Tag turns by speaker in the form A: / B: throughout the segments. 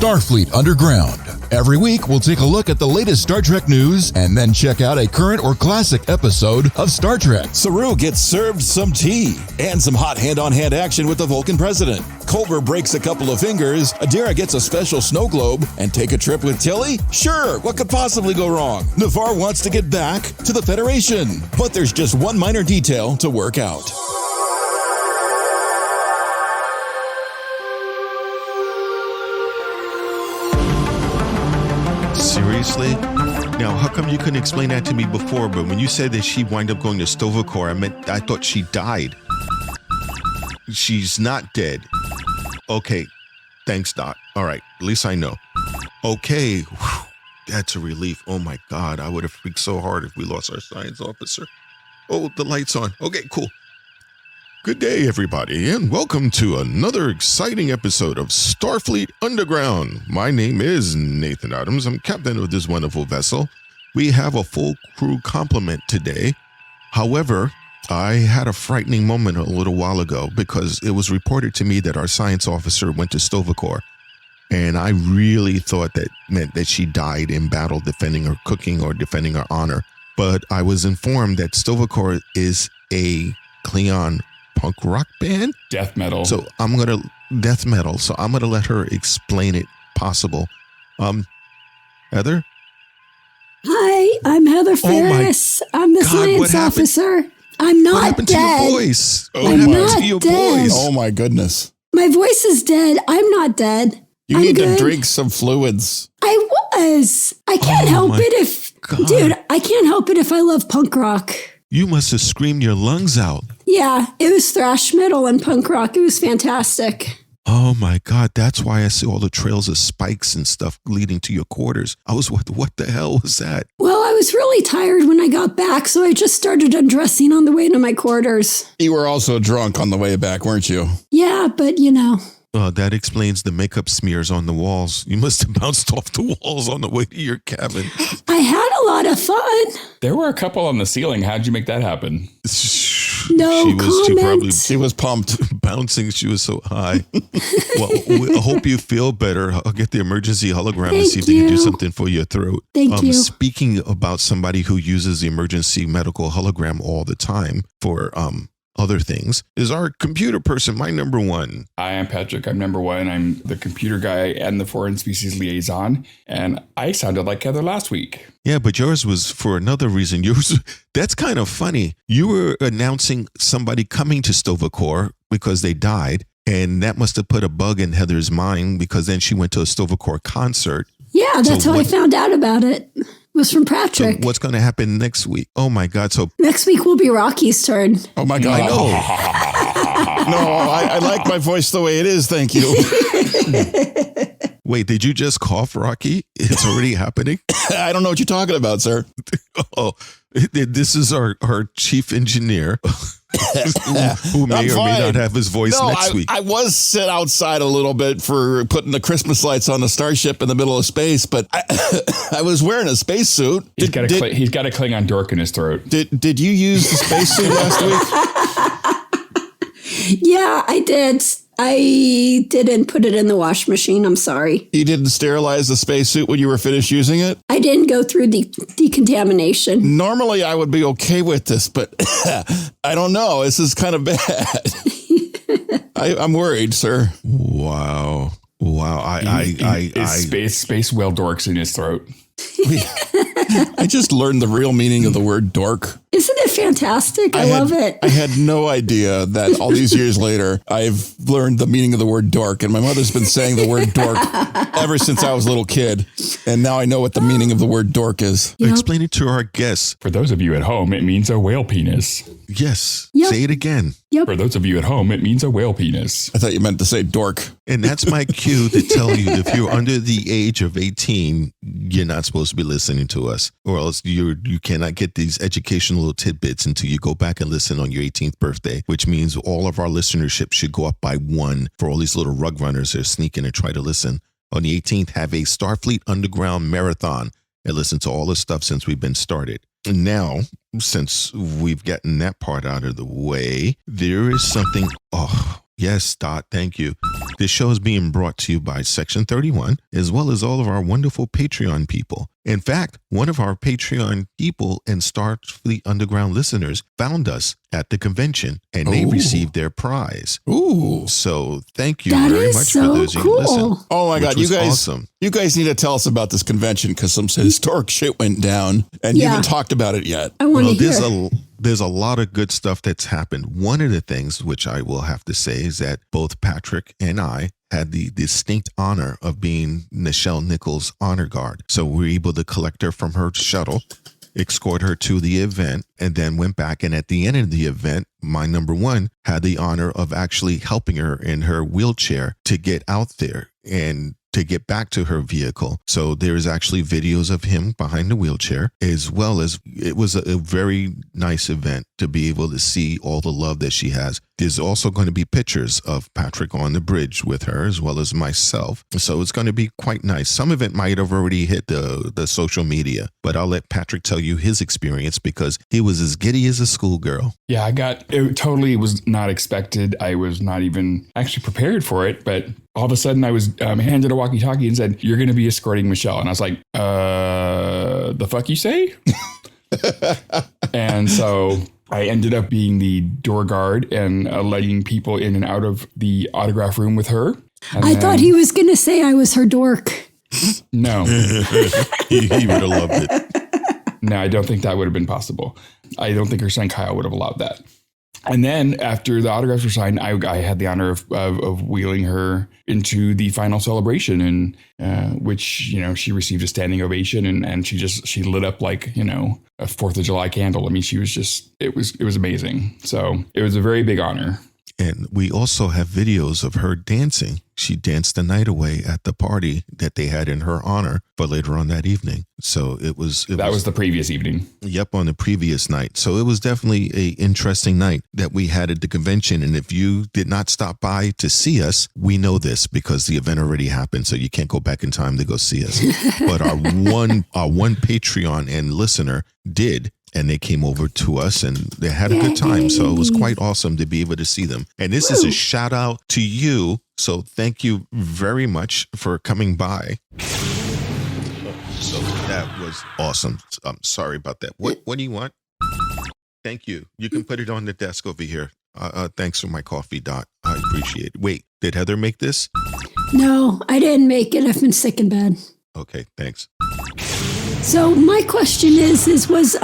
A: Starfleet Underground. Every week, we'll take a look at the latest Star Trek news and then check out a current or classic episode of Star Trek.
B: Saru gets served some tea and some hot hand-on-hand action with the Vulcan President. Culber breaks a couple of fingers, Adira gets a special snow globe, and take a trip with Tilly? Sure, what could possibly go wrong? Navarre wants to get back to the Federation, but there's just one minor detail to work out.
C: Seriously? Now, how come you couldn't explain that to me before, but when you said that she wind up going to Sto'Vo'Kor, I thought she died. She's not dead. Okay. Thanks, Doc. All right. At least I know. Okay. Whew. That's a relief. Oh, my God. I would have freaked so hard if we lost our science officer. Oh, the light's on. Okay, cool. Good day, everybody, and welcome to another exciting episode of Starfleet Underground. My name is Nathan Adams. I'm captain of this wonderful vessel. We have a full crew complement today. However, I had a frightening moment a little while ago because it was reported to me that our science officer went to Sto'Vo'Kor, and I really thought that meant that she died in battle defending her cooking or defending her honor. But I was informed that Sto'Vo'Kor is a Klingon punk rock band?
D: Death metal.
C: So I'm going to let her explain it possible. Heather?
E: Hi, I'm Heather Ferris. I'm the science officer. I'm not dead.
C: What happened to your voice?
E: What happened to your voice?
B: Oh my goodness.
E: My voice is dead. I'm not dead.
B: You need to drink some fluids.
E: I was. I can't help it if... God. Dude, I can't help it if I love punk rock.
C: You must have screamed your lungs out.
E: Yeah, it was thrash metal and punk rock. It was fantastic.
C: Oh my God, that's why I see all the trails of spikes and stuff leading to your quarters. I was, what the hell was that?
E: Well, I was really tired when I got back, so I just started undressing on the way to my quarters.
B: You were also drunk on the way back, weren't you?
E: Yeah, but you know.
C: That explains the makeup smears on the walls. You must have bounced off the walls on the way to your cabin.
E: I had a lot of fun.
D: There were a couple on the ceiling. How'd you make that happen?
B: She was pumped.
C: Bouncing. She was so high. Well, I hope you feel better. I'll get the emergency hologram and see if they can do something for your throat.
E: Thank you.
C: Speaking about somebody who uses the emergency medical hologram all the time for other things, is our computer person, my number one.
D: I am Patrick. I'm number one. I'm the computer guy and the foreign species liaison. And I sounded like Heather last week.
C: Yeah, but yours was for another reason. That's kind of funny. You were announcing somebody coming to Sto'Vo'Kor because they died. And that must have put a bug in Heather's mind because then she went to a Sto'Vo'Kor concert.
E: Yeah, that's how I found out about it. It was from Patrick.
C: So what's going to happen next week? Oh my God. So
E: next week will be Rocky's turn.
B: Oh my God.
C: No.
B: I like my voice the way it is. Thank you.
C: Wait, did you just cough, Rocky? It's already happening?
B: I don't know what you're talking about, sir.
C: Oh, this is our chief engineer who may or may not have his voice next week.
B: I was set outside a little bit for putting the Christmas lights on the starship in the middle of space, but I was wearing a spacesuit.
D: He's got a Klingon dork in his throat.
B: Did you use the spacesuit last
E: week? Yeah, I did. I didn't put it in the wash machine. I'm sorry.
B: You didn't sterilize the spacesuit when you were finished using it?
E: I didn't go through the decontamination.
B: Normally, I would be okay with this, but I don't know. This is kind of bad. I'm worried, sir.
C: Wow.
D: Space whale dorks in his throat.
B: I just learned the real meaning of the word dork.
E: Isn't it fantastic? I love it.
B: I had no idea that all these years later, I've learned the meaning of the word dork. And my mother's been saying the word dork ever since I was a little kid. And now I know what the meaning of the word dork is.
C: Yep. Explain it to our guests.
D: For those of you at home, it means a whale penis.
C: Yes.
E: Yep.
C: Say it again.
E: Yep.
D: For those of you at home, it means a whale penis.
B: I thought you meant to say dork.
C: And that's my cue to tell you if you're under the age of 18, you're not supposed to be listening to us, or else you cannot get these educational little tidbits until you go back and listen on your 18th birthday, which means all of our listenership should go up by 1 for all these little rug runners that are sneaking and try to listen. On the 18th, have a Starfleet Underground marathon and listen to all the stuff since we've been started. And now, since we've gotten that part out of the way, there is something. Oh, yes, Dot, thank you. This show is being brought to you by Section 31, as well as all of our wonderful Patreon people. In fact, one of our Patreon people and Starfleet Underground listeners found us at the convention, and they received their prize.
B: Ooh.
C: So thank you very much for those of you who listen.
B: Oh my God, you guys,
C: awesome.
B: You guys need to tell us about this convention because some historic shit went down and you haven't talked about it yet.
E: I want to hear.
C: There's a lot of good stuff that's happened. One of the things which I will have to say is that both Patrick and I had the distinct honor of being Nichelle Nichols' honor guard. So we were able to collect her from her shuttle, escort her to the event, and then went back. And at the end of the event, my number one had the honor of actually helping her in her wheelchair to get out there and to get back to her vehicle. So there's actually videos of him behind the wheelchair, as well as it was a very nice event to be able to see all the love that she has. There's also going to be pictures of Patrick on the bridge with her, as well as myself. So it's going to be quite nice. Some of it might have already hit the social media, but I'll let Patrick tell you his experience because he was as giddy as a schoolgirl.
D: Yeah, it totally was not expected. I was not even actually prepared for it, but all of a sudden I was handed a walkie-talkie and said, "You're going to be escorting Nichelle." And I was like, the fuck you say? And so I ended up being the door guard and letting people in and out of the autograph room with her.
E: I thought he was going to say I was her dork.
D: No.
C: he would have loved it.
D: No, I don't think that would have been possible. I don't think her son Kyle would have allowed that. And then after the autographs were signed, I had the honor of wheeling her into the final celebration, and which, she received a standing ovation, and she lit up like, a 4th of July candle. I mean, she was just, it was amazing. So it was a very big honor.
C: And we also have videos of her dancing. She danced the night away at the party that they had in her honor for later on that evening. So that was
D: the previous evening.
C: Yep, on the previous night. So it was definitely a interesting night that we had at the convention. And if you did not stop by to see us, we know this because the event already happened. So you can't go back in time to go see us. But our one Patreon and listener did. And they came over to us and they had a good time. So it was quite awesome to be able to see them. And this is a shout out to you. So thank you very much for coming by. So that was awesome. I'm sorry about that. What do you want? Thank you. You can put it on the desk over here. Thanks for my coffee, Dot. I appreciate it. Wait, did Heather make this?
E: No, I didn't make it. I've been sick in bed.
C: Okay, thanks.
E: So my question was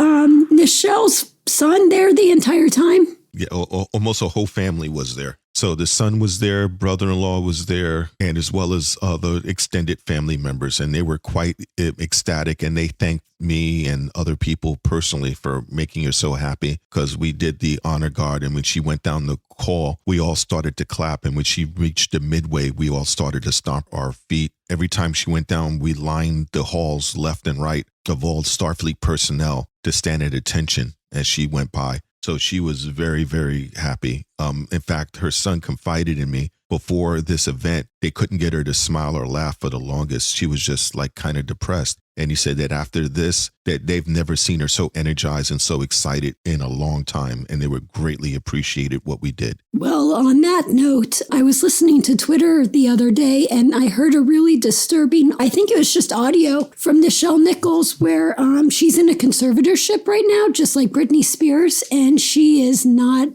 E: Nichelle's son there the entire time?
C: Yeah, almost a whole family was there. So the son was there, brother-in-law was there, and as well as the extended family members. And they were quite ecstatic, and they thanked me and other people personally for making her so happy because we did the honor guard. And when she went down the call, we all started to clap. And when she reached the midway, we all started to stomp our feet. Every time she went down, we lined the halls left and right of all Starfleet personnel to stand at attention as she went by. So she was very, very happy. In fact, her son confided in me before this event. They couldn't get her to smile or laugh for the longest. She was just like kind of depressed. And he said that after this, that they've never seen her so energized and so excited in a long time. And they were greatly appreciated what we did.
E: Well, on that note, I was listening to Twitter the other day and I heard a really disturbing, I think it was just audio from Nichelle Nichols where she's in a conservatorship right now, just like Britney Spears. And she's not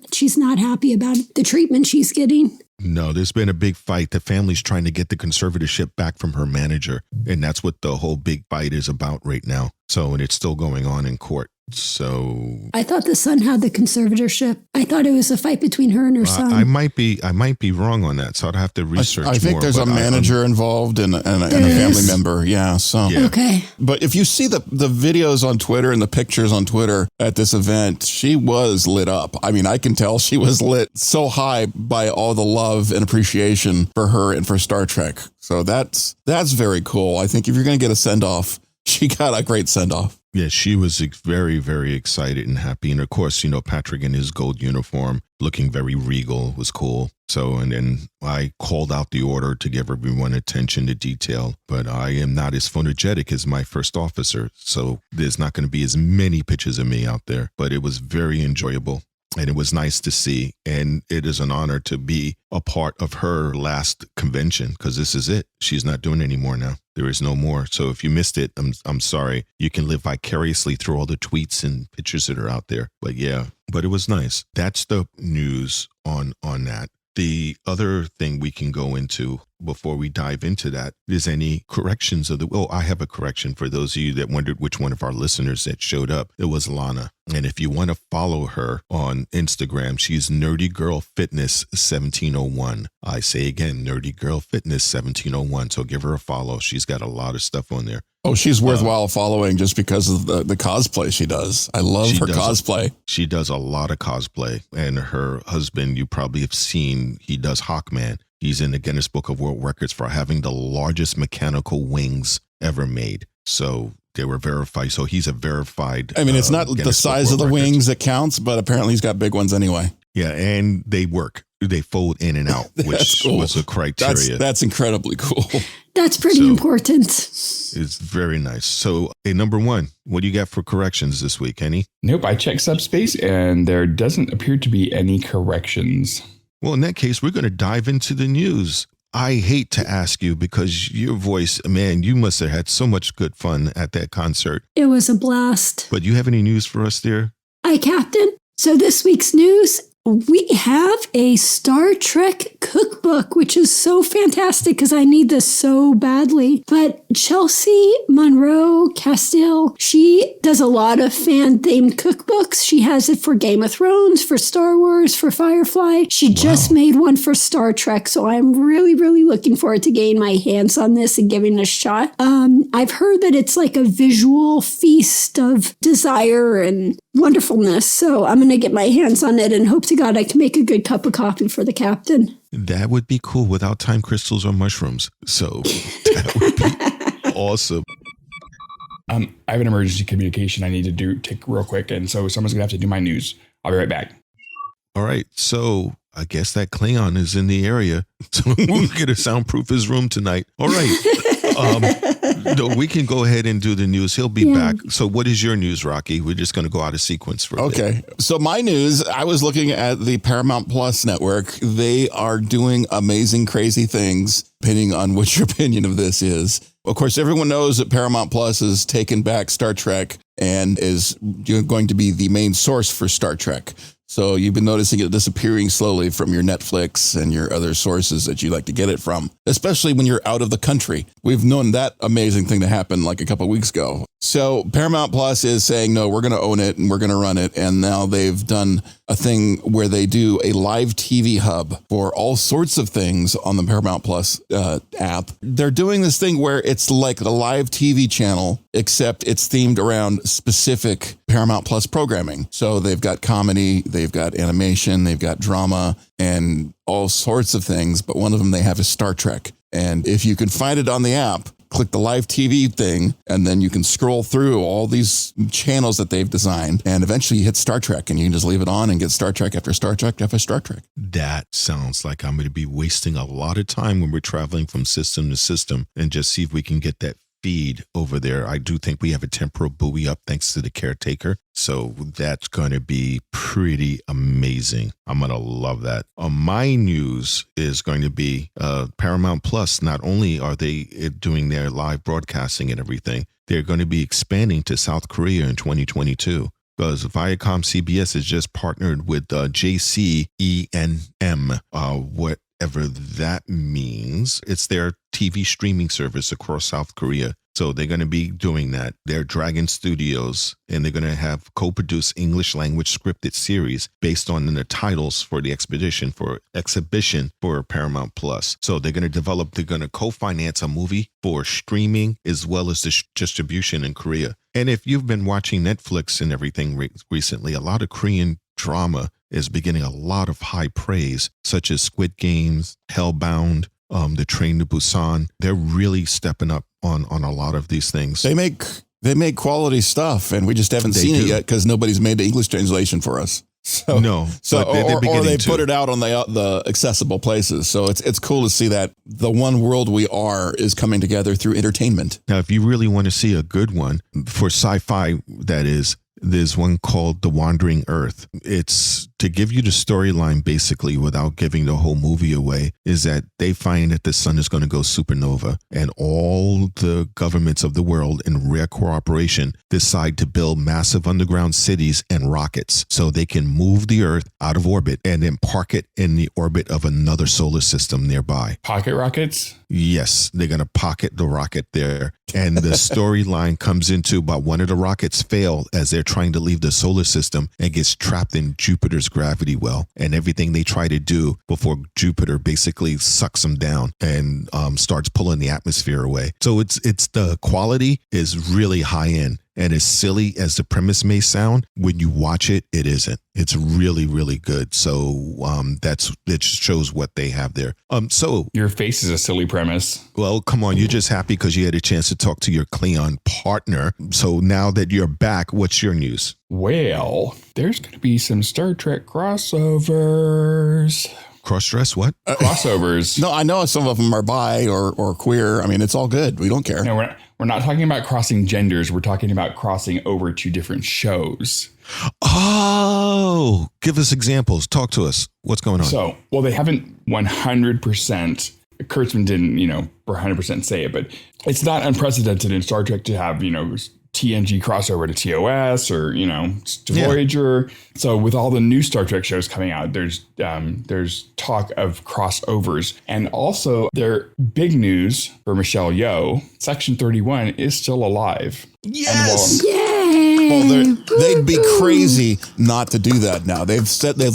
E: happy about the treatment she's getting.
C: No, there's been a big fight. The family's trying to get the conservatorship back from her manager. And that's what the whole big fight is about right now. So, and it's still going on in court. So
E: I thought the son had the conservatorship. I thought it was a fight between her and her son.
C: I might be wrong on that. So I'd have to research.
B: I think
C: more,
B: there's a manager involved and a family member. Yeah. So
C: yeah.
E: Okay.
B: But if you see the videos on Twitter and the pictures on Twitter at this event, she was lit up. I mean, I can tell she was lit so high by all the love and appreciation for her and for Star Trek. So that's very cool. I think if you're going to get a send off, she got a great send off.
C: Yeah, she was very, very excited and happy. And of course, Patrick in his gold uniform, looking very regal, was cool. So, and then I called out the order to give everyone attention to detail. But I am not as photogenic as my first officer. So there's not going to be as many pictures of me out there. But it was very enjoyable. And it was nice to see. And it is an honor to be a part of her last convention, because this is it. She's not doing it anymore now. There is no more. So if you missed it, I'm sorry. You can live vicariously through all the tweets and pictures that are out there. But yeah, but it was nice. That's the news on that. The other thing we can go into before we dive into that is any corrections of the... Oh, I have a correction for those of you that wondered which one of our listeners that showed up. It was Lana. And if you want to follow her on Instagram, she's Nerdy Girl Fitness 1701. I say again, Nerdy Girl Fitness 1701. So give her a follow. She's got a lot of stuff on there.
D: Oh, she's worthwhile following just because of the cosplay she does. I love her cosplay.
C: She does a lot of cosplay. And her husband, you probably have seen, he does Hawkman. He's in the Guinness Book of World Records for having the largest mechanical wings ever made. So they were verified. So he's a verified.
D: I mean, it's not the size of the wings that counts, but apparently he's got big ones anyway.
C: Yeah, and they work. They fold in and out, which was a criteria.
D: That's incredibly cool.
E: That's pretty important.
C: It's very nice. So, hey, number one, what do you got for corrections this week, Kenny?
D: Nope, I checked Subspace, and there doesn't appear to be any corrections.
C: Well, in that case, we're going to dive into the news. I hate to ask you because your voice, man, you must have had so much good fun at that concert.
E: It was a blast.
C: But you have any news for us there?
E: Hi, Captain. So this week's news, we have a Star Trek cookbook, which is so fantastic because I need this so badly. But Chelsea Monroe Castile, she does a lot of fan-themed cookbooks. She has it for Game of Thrones, for Star Wars, for Firefly. She just made one for Star Trek. So I'm really, really looking forward to getting my hands on this and giving it a shot. I've heard that it's like a visual feast of desire and wonderfulness. So I'm going to get my hands on it and hope to God I can make a good cup of coffee for the captain.
C: That would be cool without time crystals or mushrooms. So that would be awesome.
D: I have an emergency communication I need to take real quick. And so someone's going to have to do my news. I'll be right back.
C: All right. So I guess that Klingon is in the area. So we'll get to soundproof his room tonight. All right. No, we can go ahead and do the news. He'll be back. So what is your news, Rocky? We're just going to go out of sequence for a bit.
D: So my news, I was looking at the Paramount Plus network. They are doing amazing, crazy things, depending on what your opinion of this is. Of course, everyone knows that Paramount Plus has taken back Star Trek and is going to be the main source for Star Trek. So you've been noticing it disappearing slowly from your Netflix and your other sources that you like to get it from, especially when you're out of the country. We've known that amazing thing to happen like a couple of weeks ago. So Paramount Plus is saying, no, we're going to own it and we're going to run it. And now they've done a thing where they do a live TV hub for all sorts of things on the Paramount Plus app. They're doing this thing where it's like a live TV channel, except it's themed around specific Paramount Plus programming. So they've got comedy, they've got animation, they've got drama and all sorts of things. But one of them they have is Star Trek. And if you can find it on the app, click the live TV thing, and then you can scroll through all these channels that they've designed. And eventually you hit Star Trek and you can just leave it on and get Star Trek after Star Trek after Star Trek.
C: That sounds like I'm going to be wasting a lot of time when we're traveling from system to system and just see if we can get that feed over there. I do think we have a temporal buoy up thanks to the caretaker. So that's going to be pretty amazing. I'm going to love that. My news is going to be Paramount Plus. Not only are they doing their live broadcasting and everything, they're going to be expanding to South Korea in 2022. Because Viacom CBS has just partnered with JCENM, whatever that means. It's their TV streaming service across South Korea. So they're going to be doing that. They're Dragon Studios, and they're going to have co-produced English language scripted series based on the titles for the exhibition for Paramount Plus. So they're going to co-finance a movie for streaming as well as the distribution in Korea. And if you've been watching Netflix and everything recently, a lot of Korean drama is beginning a lot of high praise, such as Squid Games, Hellbound, The Train to Busan. They're really stepping up on a lot of these things.
D: They make quality stuff, and we just haven't seen it yet because nobody's made the English translation for us. So, or they put it out on the accessible places. So it's cool to see that the one world we are is coming together through entertainment.
C: Now, if you really want to see a good one for sci-fi, that is, there's one called The Wandering Earth. It's to give you the storyline, basically, without giving the whole movie away, is that they find that the sun is going to go supernova, and all the governments of the world, in rare cooperation, decide to build massive underground cities and rockets so they can move the Earth out of orbit and then park it in the orbit of another solar system nearby.
D: Pocket rockets?
C: Yes, they're going to pocket the rocket there. And the storyline comes into about one of the rockets fail as they're trying to leave the solar system and gets trapped in Jupiter's gravity well. And everything they try to do before Jupiter basically sucks them down and starts pulling the atmosphere away. So it's the quality is really high end. And as silly as the premise may sound, when you watch it, it isn't. It's really, really good. So it shows what they have there. So
D: your face is a silly premise.
C: Well, come on, you're just happy because you had a chance to talk to your Klingon partner. So now that you're back, what's your news?
D: Well, there's going to be some Star Trek crossovers.
C: Cross-dress what?
D: Crossovers.
F: No, I know some of them are bi or queer. I mean, it's all good. We don't care.
D: No, we're not talking about crossing genders. We're talking about crossing over to different shows.
C: Oh, give us examples. Talk to us. What's going on?
D: So, well, they haven't 100%. Kurtzman didn't, 100% say it, but it's not unprecedented in Star Trek to have, TNG crossover to TOS or, to Voyager. So with all the new Star Trek shows coming out, there's talk of crossovers. And also their big news for Michelle Yeoh, Section 31 is still alive.
F: Yes.
E: Yay!
F: Well, they'd be crazy not to do that now. They've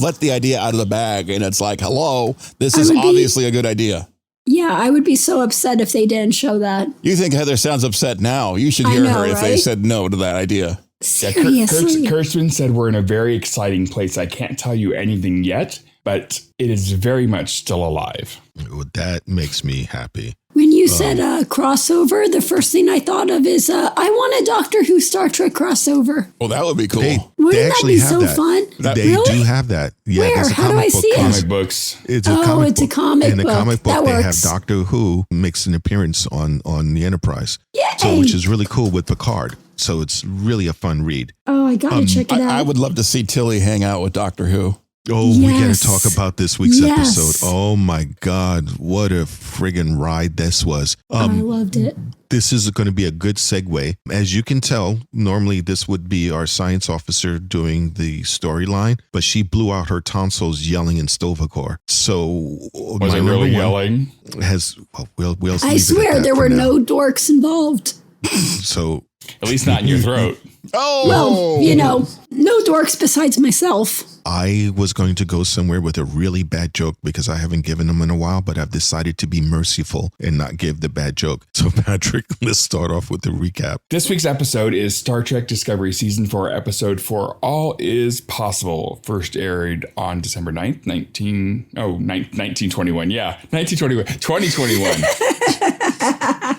F: let the idea out of the bag, and it's like, hello, this is obviously a good idea.
E: Yeah, I would be so upset if they didn't show that.
F: You think Heather sounds upset now? You should hear her if they said no to that idea.
E: Seriously.
D: Kurtzman said we're in a very exciting place. I can't tell you anything yet, but it is very much still alive.
C: Well, that makes me happy.
E: When you said crossover, the first thing I thought of is I want a Doctor Who Star Trek crossover.
F: Well, that would be cool.
E: Wouldn't
C: they
E: that
C: actually
E: be
C: have
E: so
C: that.
E: fun?
C: They
E: really?
C: do have that. Yeah,
E: Where?
C: there's a
E: How do I
C: comic book.
E: see it?
D: Comic books.
C: It's a comic
E: it's
C: book.
E: a comic book.
C: In the comic book,
E: That
C: they have
E: works.
C: Doctor Who makes an appearance on the Enterprise.
E: Yay!
C: So, which is really cool with Picard. So it's really a fun read.
E: Oh, I gotta check it out.
F: I would love to see Tilly hang out with Doctor Who.
C: Oh, we got to
E: Yes.
C: talk about this week's
E: Yes.
C: episode. Oh my God, what a friggin' ride this was.
E: I loved it.
C: This is going to be a good segue. As you can tell, normally this would be our science officer doing the storyline, but she blew out her tonsils yelling in Sto'Vo'Kor. So
D: Was it really yelling?
C: We'll
E: I swear there were no dorks involved.
C: So
D: At least not in your throat.
F: Oh,
E: Well, no dorks besides myself.
C: I was going to go somewhere with a really bad joke because I haven't given them in a while, but I've decided to be merciful and not give the bad joke. So Patrick, let's start off with the recap.
D: This week's episode is Star Trek Discovery Season 4, Episode 4, All Is Possible. First aired on December 9th, 1921. Yeah, 1921. 2021.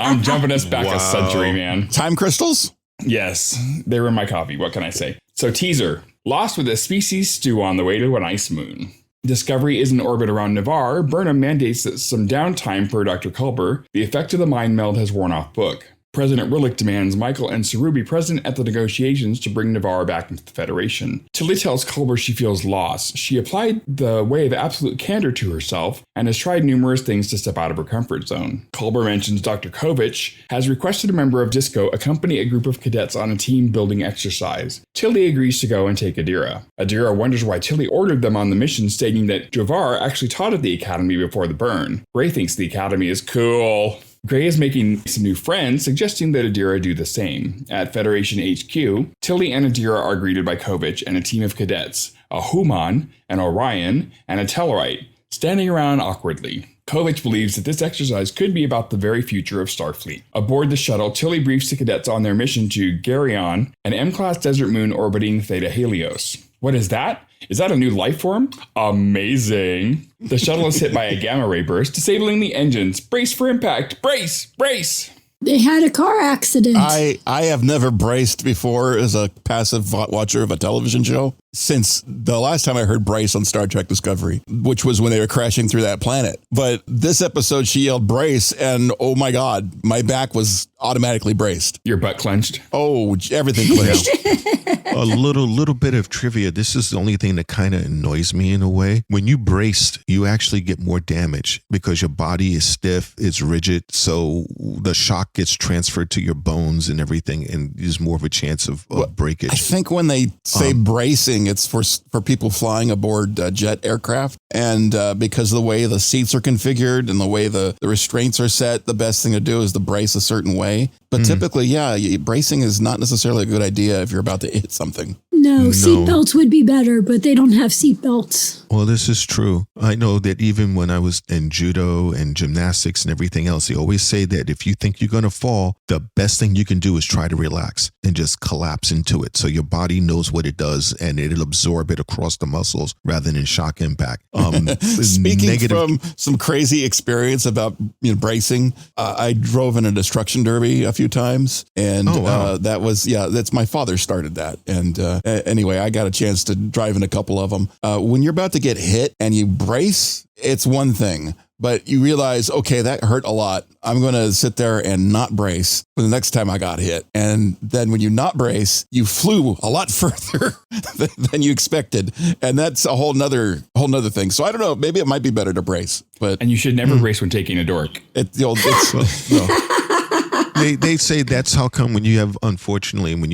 D: I'm jumping us back a century, man.
F: time crystals?
D: Yes, they were in my coffee. What can I say? So teaser. Lost with a species stew on the way to an ice moon. Discovery is in orbit around Navarre. Burnham mandates that some downtime for Dr. Culber. The effect of the mind meld has worn off book. President Rillick demands Michael and Saru be present at the negotiations to bring Navarre back into the Federation. Tilly tells Culber she feels lost. She applied the way of absolute candor to herself and has tried numerous things to step out of her comfort zone. Culber mentions Dr. Kovich has requested a member of Disco accompany a group of cadets on a team building exercise. Tilly agrees to go and take Adira. Adira wonders why Tilly ordered them on the mission, stating that Jovar actually taught at the academy before the burn. Gray thinks the academy is cool. Gray is making some new friends, suggesting that Adira do the same. At Federation HQ, Tilly and Adira are greeted by Kovich and a team of cadets, a Human, an Orion, and a Tellarite, standing around awkwardly. Kovich believes that this exercise could be about the very future of Starfleet. Aboard the shuttle, Tilly briefs the cadets on their mission to Geryon, an M-class desert moon orbiting Theta Helios. What is that? Is that a new life form? Amazing. The shuttle is hit by a gamma ray burst, disabling the engines. Brace for impact. Brace! Brace!
E: They had a car accident.
F: I have never braced before as a passive watcher of a television show. since the last time I heard brace on Star Trek Discovery, which was when they were crashing through that planet. But this episode, she yelled brace, and oh my God, my back was automatically braced.
D: Your butt clenched?
F: Oh, everything clenched.
C: A little bit of trivia. This is the only thing that kind of annoys me in a way. When you brace, you actually get more damage because your body is stiff, it's rigid, so the shock gets transferred to your bones and everything, and there's more of a chance of breakage.
F: I think when they say bracing, it's for people flying aboard jet aircraft, and because of the way the seats are configured and the way the restraints are set, the best thing to do is to brace a certain way. But typically, bracing is not necessarily a good idea if you're about to hit something.
E: No, seatbelts would be better, but they don't have seatbelts.
C: Well, this is true. I know that even when I was in judo and gymnastics and everything else, they always say that if you think you're going to fall, the best thing you can do is try to relax and just collapse into it. So your body knows what it does and it'll absorb it across the muscles rather than shock impact.
F: Speaking from some crazy experience about bracing, I drove in a destruction derby a few times, and that's my father started that. And anyway, I got a chance to drive in a couple of them. When you're about to get hit and you brace, it's one thing, but you realize, okay, that hurt a lot. I'm going to sit there and not brace for the next time I got hit. And then when you not brace, you flew a lot further than you expected. And that's a whole nother thing. So I don't know, maybe it might be better to brace,
D: and you should never brace when taking a dork.
C: They say that's how come when you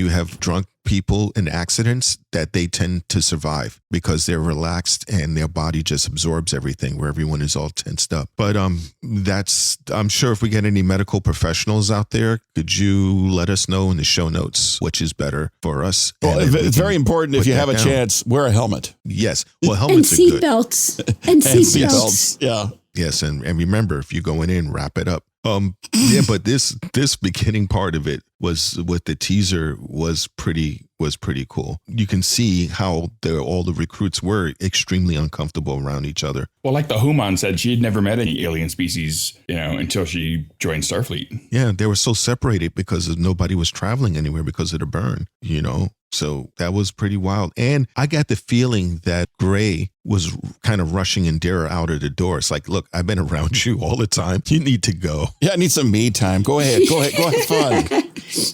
C: have drunk people in accidents that they tend to survive because they're relaxed and their body just absorbs everything where everyone is all tensed up. But I'm sure if we get any medical professionals out there, could you let us know in the show notes which is better for us?
F: Well, it's very important if you have a chance, wear a helmet.
C: Yes. Well, helmets are good.
E: And seatbelts.
F: Yeah.
C: Yes, and remember, if you're going in, wrap it up. But this beginning part of it was with the teaser was pretty cool. You can see how all the recruits were extremely uncomfortable around each other.
D: Well, like the Human said, she had never met any alien species, until she joined Starfleet.
C: Yeah, they were so separated because nobody was traveling anywhere because of the burn, So that was pretty wild. And I got the feeling that Gray was kind of rushing Adira out of the door. It's like, look, I've been around you all the time. You need to go.
F: Yeah, I need some me time. Go ahead. Go have fun.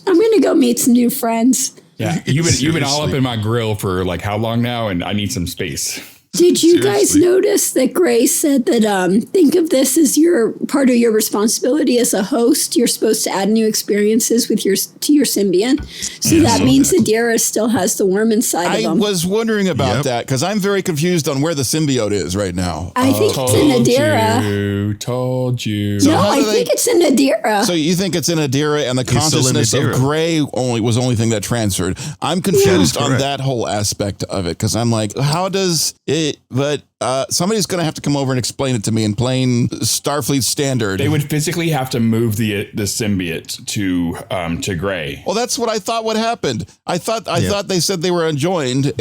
E: I'm going to go meet some new friends.
D: Yeah, you've been all up in my grill for like how long now? And I need some space.
E: Did you guys notice that Gray said that think of this as your part of your responsibility as a host? You're supposed to add new experiences to your symbiont. So that means Adira still has the worm inside of him.
F: I was wondering about that because I'm very confused on where the symbiote is right now.
E: I think it's in Adira.
D: Told you.
E: So I think it's in Adira.
F: So you think it's in Adira and the consciousness of Gray was the only thing that transferred. I'm confused on that whole aspect of it because I'm like, how does it? But somebody's going to have to come over and explain it to me in plain Starfleet standard.
D: They would physically have to move the symbiote to Gray.
F: Well, that's what I thought would happen. I thought they said they were enjoined,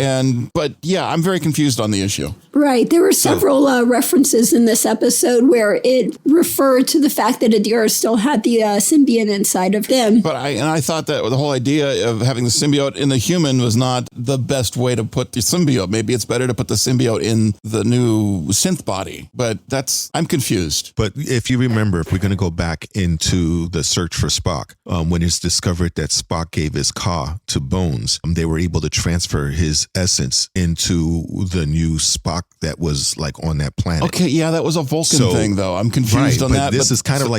F: but I'm very confused on the issue.
E: Right. There were several references in this episode where it referred to the fact that Adira still had the symbiont inside of them.
F: But I thought that the whole idea of having the symbiote in the human was not the best way to put the symbiote. Maybe it's better to put the symbiote in the new synth body, but I'm confused.
C: But if you remember, if we're going to go back into the search for Spock, when it's discovered that Spock gave his Ka to Bones, they were able to transfer his essence into the new Spock that was like on that planet.
F: Okay, yeah, that was a Vulcan thing, though. I'm confused on that.
C: This is kind of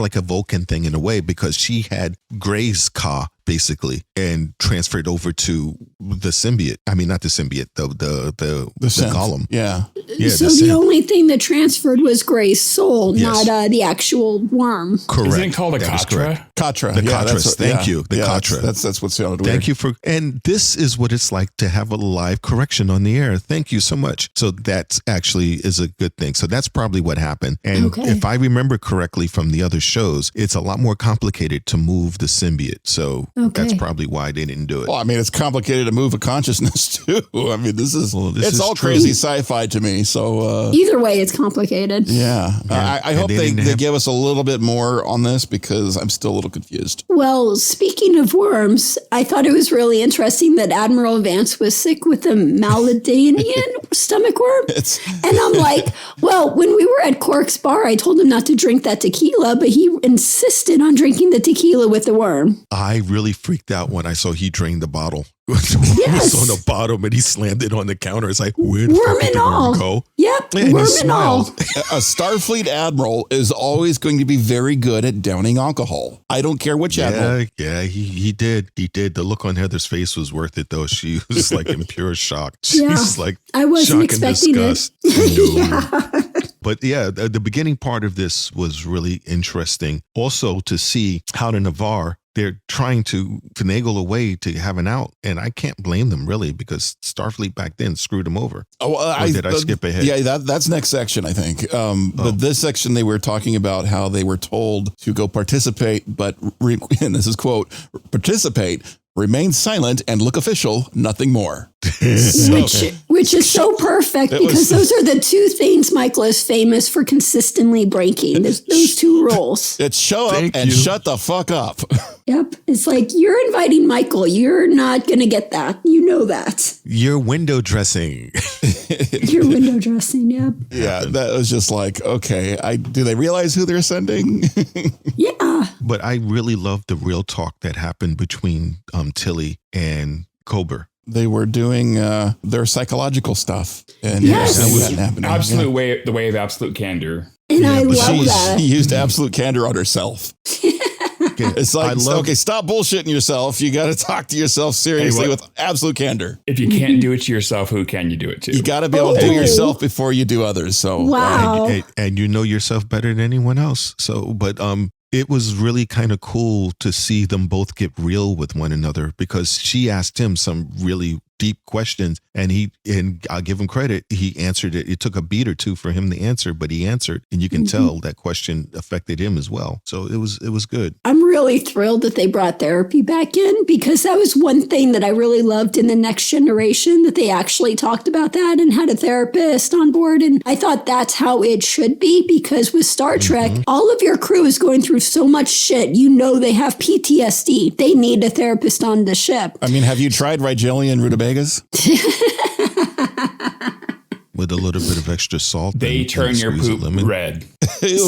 C: like a Vulcan thing in a way because she had Gray's Ka basically and transferred over to the symbiote. I mean, not the symbiote, the column.
F: Yeah.
E: So the only thing that transferred was Gray's soul, not the actual worm.
C: Correct.
D: Isn't it called a Katra?
F: Katra.
C: The Katras. Thank you. The Katra.
F: That's what sounded weird.
C: Thank you and this is what it's like to have a live correction on the air. Thank you so much. So that actually is a good thing. So that's probably what happened. And if I remember correctly from the other shows, it's a lot more complicated to move the symbiote. So
E: Okay.
C: That's probably why they didn't do it.
F: Well, I mean, it's complicated to move a consciousness too. I mean, it's all
C: true.
F: crazy sci-fi to me. So
E: either way, it's complicated.
F: yeah. I hope they
C: didn't
F: give us a little bit more on this because I'm still a little confused.
E: Well, speaking of worms, I thought it was really interesting that Admiral Vance was sick with a Maladanian stomach worm. And I'm like, well, when we were at Cork's bar, I told him not to drink that tequila, but he insisted on drinking the tequila with the worm.
C: I really freaked out when I saw he drained the bottle.
E: Yes.
C: It was on the bottom and he slammed it on the counter. It's like, where the fuck did the worm go?
E: Yep,
C: And
E: worm
C: he
E: and all.
C: smiled.
F: A Starfleet admiral is always going to be very good at downing alcohol. I don't care which admiral.
C: Yeah, he did. He did. The look on Heather's face was worth it, though. She was like in pure shock.
E: Yeah.
C: She's like,
E: I wasn't
C: shock and
E: expecting
C: disgust.
E: it.
C: No. But yeah, the beginning part of this was really interesting. Also to see how the Navarre, they're trying to finagle a way to have an out. And I can't blame them really because Starfleet back then screwed them over. Or did I skip ahead?
F: Yeah, that's next section, I think. But this section, they were talking about how they were told to go participate, but, and this is quote, participate, remain silent and look official, nothing more.
E: Which is so perfect because those are the two things Michael is famous for consistently breaking. Those two rules.
F: It's show up and shut the fuck up.
E: Yep. It's like, you're inviting Michael. You're not going to get that. You know that.
C: You're window dressing.
E: You're window dressing. Yep.
F: Yeah, that was just like, okay, do they realize who they're sending?
E: Yeah.
C: But I really loved the real talk that happened between Tilly and Culber.
F: They were doing their psychological stuff. And
E: Yes.
F: that
E: That
F: was happening.
D: The way of absolute candor.
E: And I love that.
F: She used absolute candor on herself. It's like, okay, stop bullshitting yourself. You got to talk to yourself seriously with absolute candor.
D: If you can't do it to yourself, who can you do it to?
F: You got to be able to do yourself before you do others. So
E: wow.
C: And you know yourself better than anyone else. So, but it was really kind of cool to see them both get real with one another because she asked him some really deep questions and I'll give him credit. He answered it. It took a beat or two for him to answer, but he answered and you can tell that question affected him as well. So it was good.
E: I'm really thrilled that they brought therapy back in because that was one thing that I really loved in the Next Generation, that they actually talked about that and had a therapist on board. And I thought that's how it should be because with Star Trek, all of your crew is going through so much shit. You know, they have PTSD. They need a therapist on the ship.
F: I mean, have you tried Rigelian rutabagas?
C: With a little bit of extra salt.
D: They turn your poop red.
F: Ew.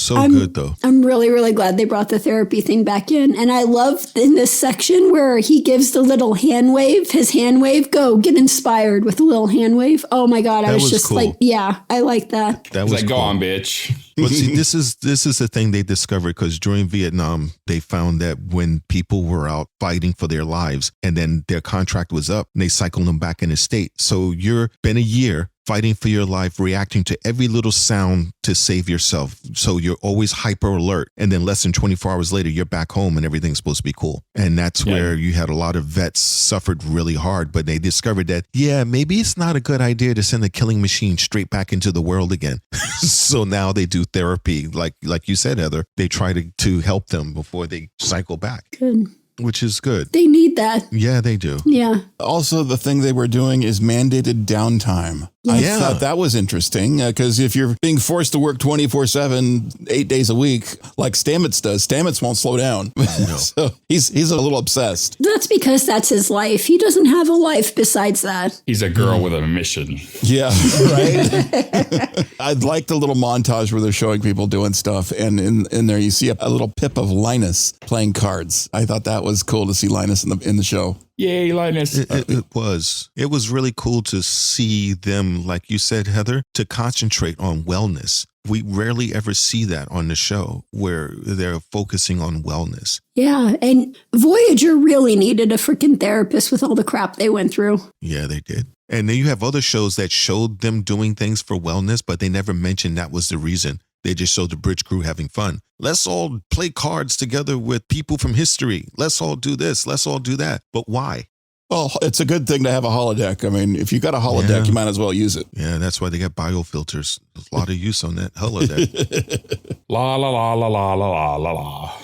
C: So good, though.
E: I'm really, really glad they brought the therapy thing back in. And I love in this section where he gives the little hand wave, his hand wave, go get inspired with a little hand wave. Oh my God. I was just cool. Like, yeah, I like that.
C: That was
D: like,
C: cool.
D: Go on, bitch.
C: Well, see, this is the thing they discovered because during Vietnam, they found that when people were out fighting for their lives and then their contract was up, they cycled them back in the state. So you're been a year fighting for your life, reacting to every little sound to save yourself. So you're always hyper alert. And then less than 24 hours later, you're back home and everything's supposed to be cool. And that's where you had a lot of vets suffered really hard. But they discovered that, maybe it's not a good idea to send a killing machine straight back into the world again. So now they do therapy. Like you said, Heather, they try to help them before they cycle back.
E: Good.
C: Which is good.
E: They need that.
C: Yeah, they do.
E: Yeah.
F: Also, the thing they were doing is mandated downtime.
E: Yes.
F: I thought that was interesting because if you're being forced to work 24/7, 8 days a week, like Stamets does, Stamets won't slow down. No. So he's a little obsessed.
E: That's because that's his life. He doesn't have a life besides that.
D: He's a girl with a mission.
F: Yeah, right. I like the little montage where they're showing people doing stuff. And in there, you see a little pip of Linus playing cards. I thought that was cool to see Linus in the show.
D: Yay, Linus.
C: It was really cool to see them, like you said, Heather, to concentrate on wellness. We rarely ever see that on the show where they're focusing on wellness.
E: Yeah. And Voyager really needed a freaking therapist with all the crap they went through.
C: Yeah, they did. And then you have other shows that showed them doing things for wellness, but they never mentioned that was the reason. They just showed the bridge crew having fun. Let's all play cards together with people from history. Let's all do this. Let's all do that. But why?
F: Well, it's a good thing to have a holodeck. I mean, if you got a holodeck, you might as well use it.
C: Yeah, that's why they got biofilters. There's a lot of use on that holodeck.
D: La la la la la la la la la.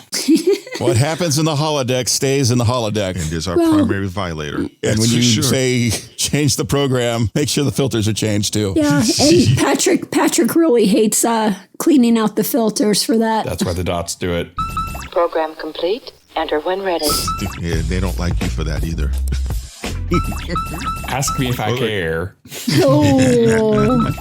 F: What happens in the holodeck stays in the holodeck.
C: And there's our primary violator.
F: And when you say change the program, make sure the filters are changed too.
E: Yeah, and Patrick really hates cleaning out the filters for that.
D: That's why the dots do it.
G: Program complete. Enter when ready.
C: Yeah, they don't like you for that either.
D: Ask me if I care.
E: Oh.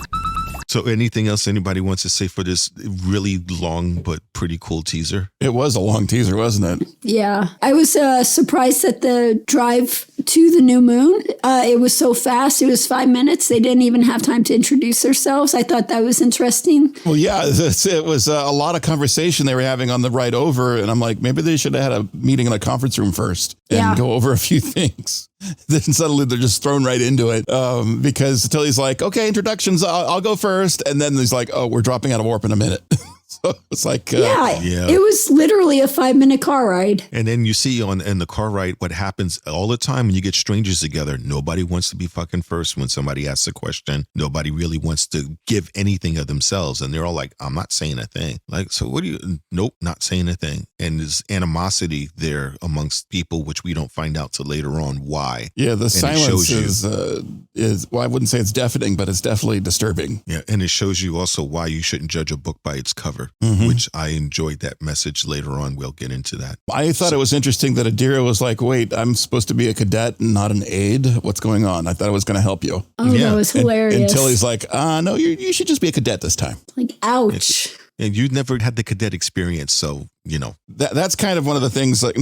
C: So anything else anybody wants to say for this really long but pretty cool teaser?
F: It was a long teaser, wasn't it?
E: Yeah. I was surprised at the drive to the new moon. It was so fast. It was 5 minutes. They didn't even have time to introduce themselves. I thought that was interesting.
F: Well, yeah, it was a lot of conversation they were having on the ride over. And I'm like, maybe they should have had a meeting in a conference room first and go over a few things. Then suddenly they're just thrown right into it because Tilly's like, okay, introductions, I'll go first. And then he's like, oh, we're dropping out of warp in a minute. So it's like,
E: it was literally a 5-minute car ride.
C: And then you see in the car ride what happens all the time when you get strangers together. Nobody wants to be fucking first when somebody asks a question. Nobody really wants to give anything of themselves. And they're all like, I'm not saying a thing. Like, so what do you, nope, not saying a thing. And there's animosity there amongst people, which we don't find out till later on why.
F: Yeah, the silence is, well, I wouldn't say it's deafening, but it's definitely disturbing.
C: Yeah, and it shows you also why you shouldn't judge a book by its cover. Which I enjoyed that message later on. We'll get into that.
F: I thought it was interesting that Adira was like, wait, I'm supposed to be a cadet and not an aide. What's going on? I thought it was going to help you.
E: Oh, that was hilarious.
F: And Tilly's like, no, you should just be a cadet this time.
E: Like, ouch.
C: And you never had the cadet experience, so, you know.
F: That's kind of one of the things, like,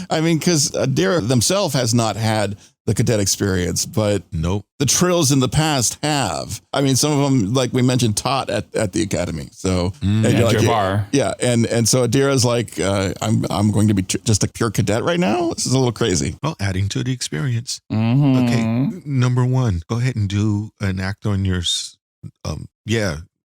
F: I mean, because Adira themselves has not had the cadet experience, but
C: nope.
F: The Trills in the past have. I mean, some of them, like we mentioned, taught at the academy. So
D: and Jafar.
F: Yeah, and so Adira's like, I'm going to be just a pure cadet right now. This is a little crazy.
C: Well, adding to the experience. Okay, number one, go ahead and do an act on your.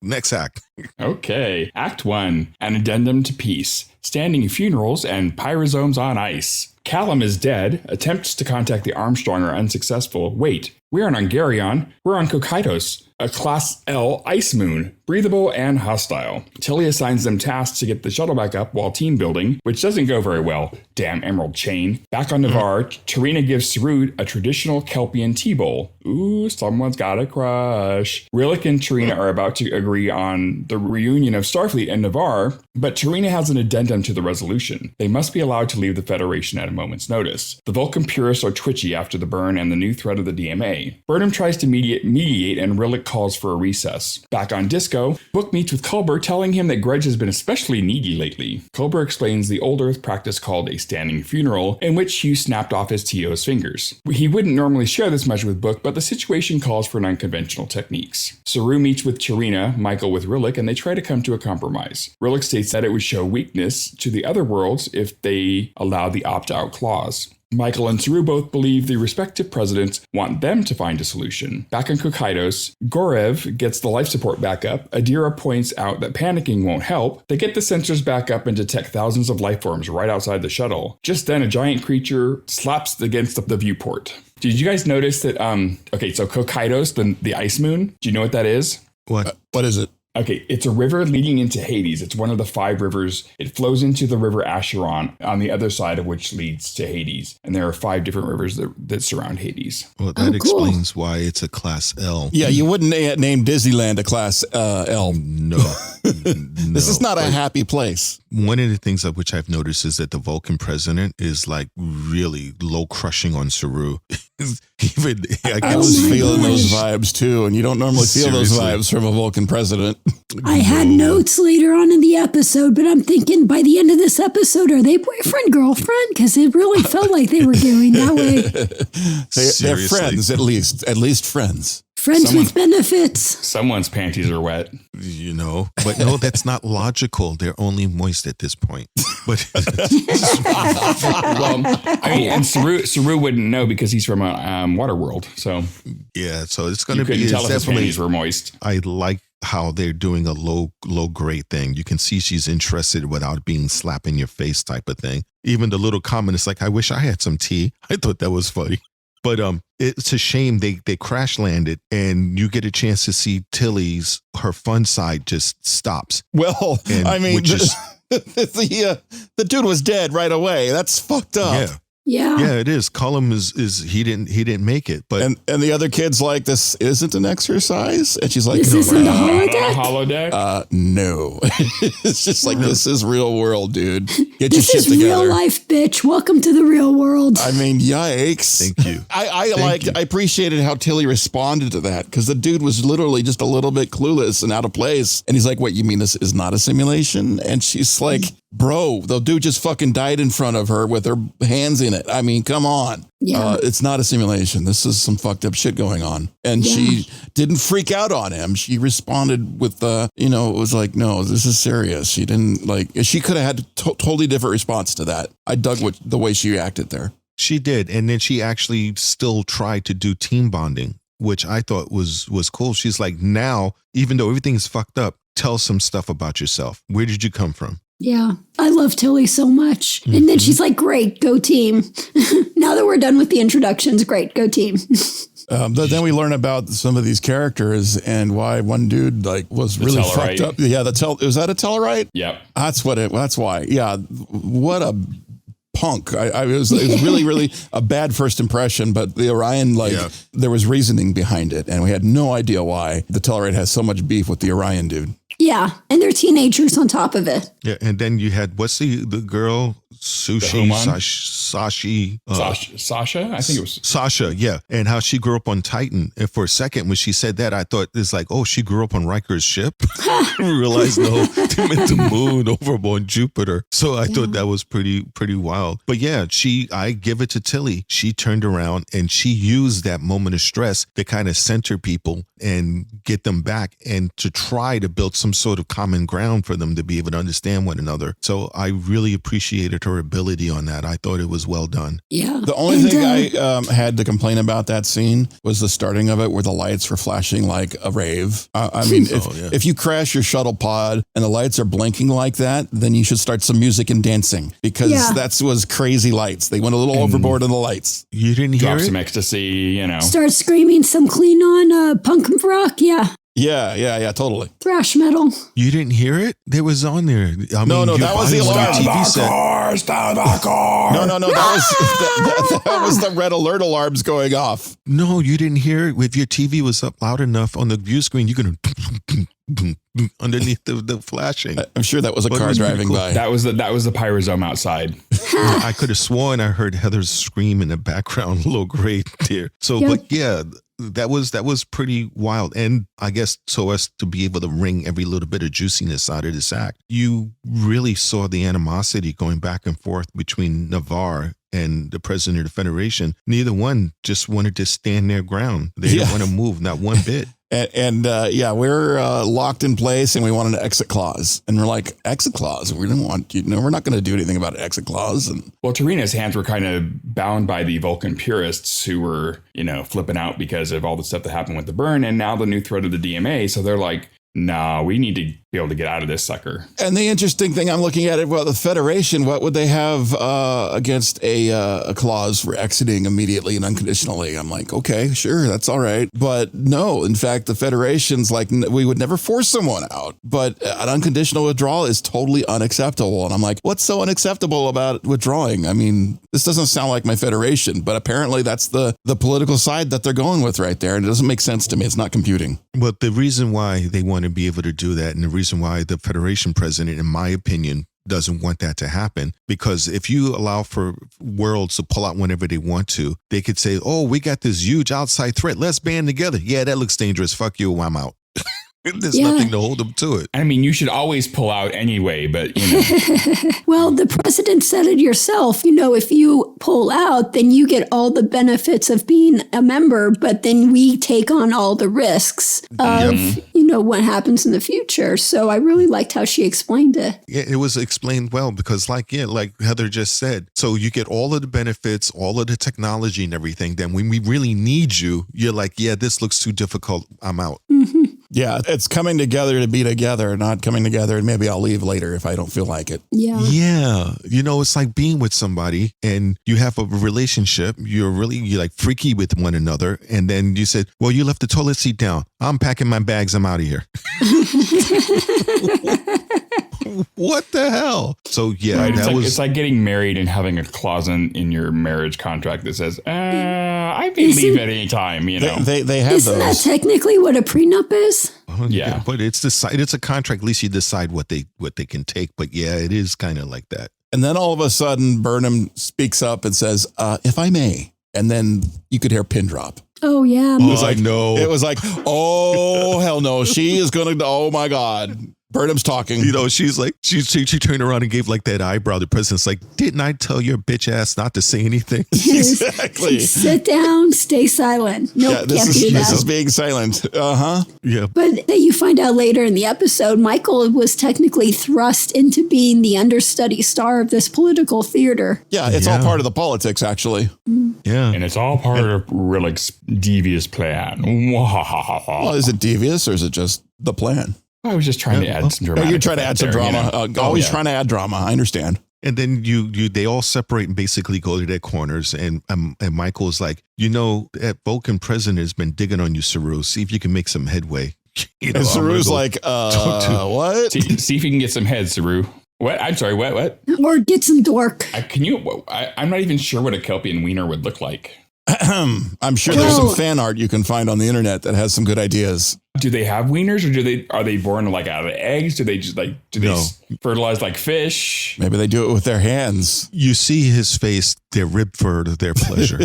C: Next act.
D: Okay, Act 1, an addendum to peace, standing funerals and pyrosomes on ice. Callum is dead, attempts to contact the Armstrong are unsuccessful. Wait, we're on Ungarion, we're on Kokaitos, a Class L ice moon, breathable and hostile. Tilly assigns them tasks to get the shuttle back up while team building, which doesn't go very well. Damn emerald chain. Back on Navarre, T'Rina gives Saru a traditional Kelpian tea bowl. Ooh, someone's got a crush. Rillick and T'Rina are about to agree on the reunion of Starfleet and Navarre, but T'Rina has an addendum to the resolution. They must be allowed to leave the Federation at a moment's notice. The Vulcan purists are twitchy after the burn and the new threat of the DMA. Burnham tries to mediate and Rillick calls for a recess. Back on Disco, Book meets with Culber, telling him that Grudge has been especially needy lately. Culber explains the old Earth practice called a standing funeral, in which Hugh snapped off his TO's fingers. He wouldn't normally share this much with Book, but the situation calls for unconventional techniques. Saru meets with T'Rina, Michael with Rillick, and they try to come to a compromise. Rillick states that it would show weakness to the other worlds if they allow the opt-out clause. Michael and Saru both believe the respective presidents want them to find a solution. Back in Kokaitos, Gorev gets the life support back up. Adira points out that panicking won't help. They get the sensors back up and detect thousands of lifeforms right outside the shuttle. Just then, a giant creature slaps against the viewport. Did you guys notice that, so Kokaitos, the ice moon, do you know what that is?
C: What?
F: What is it?
D: Okay, it's a river leading into Hades. It's one of the 5 rivers. It flows into the river Acheron, on the other side of which leads to Hades. And there are 5 different rivers that surround Hades.
C: Well, that explains why it's a Class L.
F: Yeah, you wouldn't name Disneyland a Class L.
C: No.
F: This is not a happy place.
C: One of the things of which I've noticed is that the Vulcan president is like really low crushing on Saru.
F: I was feeling those vibes too, and you don't normally feel those vibes from a Vulcan president.
E: I had notes later on in the episode, but I'm thinking by the end of this episode, are they boyfriend, girlfriend? Because it really felt like they were going that way.
F: They're friends, at least friends.
E: Friends with benefits.
D: Someone's panties are wet.
C: You know, but no, that's not logical. They're only moist at this point. But
D: well, I mean, and Saru wouldn't know because he's from a Waterworld. So
C: yeah, so it's going to be.
D: You couldn't tell if his panties were moist.
C: I like how they're doing a low grade thing. You can see she's interested without being slap in your face type of thing. Even the little comment is like, I wish I had some tea. I thought that was funny. But it's a shame they crash landed and you get a chance to see her fun side just stops.
F: Well, I mean, The dude was dead right away. That's fucked up.
C: Yeah, it is. Cullum is he didn't make it, but
F: and the other kid's like, this isn't an exercise, and she's like,
E: this isn't a holodeck.
F: No, it's just like this is real world, dude. Get
E: this
F: your shit together.
E: Real life, bitch. Welcome to the real world.
F: I mean, yikes.
C: Thank you.
F: I appreciated how Tilly responded to that because the dude was literally just a little bit clueless and out of place, and he's like, "What, you mean this is not a simulation?" And she's like, "Bro, the dude just fucking died in front of her with her hands in it. I mean, come on.
E: Yeah.
F: It's not a simulation. This is some fucked up shit going on." And she didn't freak out on him. She responded with it was like, no, this is serious. She didn't she could have had a totally different response to that. I dug the way she acted there.
C: She did. And then she actually still tried to do team bonding, which I thought was cool. She's like, now, even though everything's fucked up, tell some stuff about yourself. Where did you come from?
E: Yeah, I love Tilly so much. Mm-hmm. And then she's like, great, go team. Now that we're done with the introductions, great, go team.
F: But then we learn about some of these characters and why one dude was really fucked up. Yeah, was that a Tellarite?
D: Yep.
F: That's why. Yeah. What a punk. It was really, really a bad first impression, but the Orion, there was reasoning behind it. And we had no idea why the Tellarite has so much beef with the Orion dude.
E: Yeah, and they're teenagers on top of it.
C: Yeah, and then you had, what's the girl? Sushi,
D: Sasha, I think it was
C: Sasha, yeah, and how she grew up on Titan. And for a second, when she said that, I thought it's like, oh, she grew up on Riker's ship. I realized no, they meant the moon over on Jupiter. So I thought that was pretty wild. But yeah, I give it to Tilly. She turned around and she used that moment of stress to kind of center people and get them back and to try to build some sort of common ground for them to be able to understand one another. So I really appreciated her ability on that. I thought it was well done.
E: Yeah.
F: The only thing I had to complain about that scene was the starting of it where the lights were flashing like a rave. I mean, if you crash your shuttle pod and the lights are blinking like that, then you should start some music and dancing because that was crazy lights. They went a little overboard on the lights.
C: You didn't hear
D: some ecstasy,
E: Start screaming some clean on punk rock. Yeah.
F: Yeah, totally.
E: Thrash metal.
C: You didn't hear it? It was on there.
F: No, that was the alarm.
C: TV set.
F: No, that was the red alert alarms going off.
C: No, you didn't hear it. If your TV was up loud enough on the view screen, you're going to underneath the flashing.
F: I'm sure that was a car driving by.
D: That was the pyrosome outside.
C: I could have sworn I heard Heather's scream in the background, low grade there. So, but yeah, that was pretty wild. And I guess so as to be able to wring every little bit of juiciness out of this act, you really saw the animosity going back and forth between Navarre and the president of the Federation. Neither one just wanted to stand their ground. They didn't want to move, not one bit.
F: And we're locked in place and we wanted an exit clause. And we're like, exit clause? We didn't want, we're not going to do anything about an exit clause. And
D: T'Rina's hands were kind of bound by the Vulcan purists who were, flipping out because of all the stuff that happened with the burn and now the new threat of the DMA. So they're like, nah, we need to be able to get out of this sucker.
F: And the interesting thing I'm looking at it, the Federation, what would they have against a clause for exiting immediately and unconditionally? I'm like, okay, sure, that's all right. But no, in fact, the Federation's like, we would never force someone out. But an unconditional withdrawal is totally unacceptable. And I'm like, what's so unacceptable about withdrawing? I mean, this doesn't sound like my Federation, but apparently that's the political side that they're going with right there. And it doesn't make sense to me. It's not computing.
C: But the reason why they want to be able to do that and the reason why the Federation president, in my opinion, doesn't want that to happen, because if you allow for worlds to pull out whenever they want to, they could say, oh, we got this huge outside threat. Let's band together. Yeah, that looks dangerous. Fuck you. I'm out. There's nothing to hold them to it.
D: I mean, you should always pull out anyway, but
E: Well, the president said it yourself. If you pull out, then you get all the benefits of being a member, but then we take on all the risks of, what happens in the future. So I really liked how she explained it.
C: Yeah, it was explained well because like Heather just said, so you get all of the benefits, all of the technology and everything. Then when we really need you, you're like, yeah, this looks too difficult. I'm out.
E: Mm-hmm.
F: Yeah, it's coming together to be together, not coming together and maybe I'll leave later if I don't feel like it.
E: Yeah.
C: Yeah. It's like being with somebody and you have a relationship. You're like freaky with one another. And then you said, well, you left the toilet seat down. I'm packing my bags. I'm out of here. What the hell? So yeah,
D: right, it's like getting married and having a clause in your marriage contract that says, I may leave at any time, you know.
F: They have
E: Isn't
F: those.
E: that technically what a prenup is?
D: Yeah.
C: But it's a contract. At least you decide what they can take. But yeah, it is kind of like that.
F: And then all of a sudden, Burnham speaks up and says, if I may. And then you could hear a pin drop.
E: Oh, yeah.
F: It was like,
C: no.
F: It was like, oh, hell no. She is going to, oh my God. Burnham's talking.
C: You know, she's like, she turned around and gave like that eyebrow. The president's like, didn't I tell your bitch ass not to say anything?
F: Exactly.
E: Sit down, stay silent. Nope, can't do that.
F: This is being silent.
C: Yeah.
E: But that you find out later in the episode, Michael was technically thrust into being the understudy star of this political theater.
F: Yeah, it's all part of the politics, actually.
C: Yeah.
D: And it's all part of Rillick's devious plan.
F: Well, is it devious or is it just the plan?
D: I was just trying to add some drama.
F: You're trying to add some drama.
D: You know?
F: Always trying to add drama. I understand.
C: And then they all separate and basically go to their corners. And Michael is like, that Vulcan President has been digging on you, Saru. See if you can make some headway.
F: And Saru's like, what?
D: See if you can get some head, Saru. What? I'm sorry, what?
E: Or get some dork.
D: I'm not even sure what a Kelpian wiener would look like.
F: I'm sure there's some fan art you can find on the internet that has some good ideas.
D: Do they have wieners, or are they born like out of eggs? Do they just they fertilize like fish?
F: Maybe they do it with their hands.
C: You see his face, they're ribbed for their pleasure.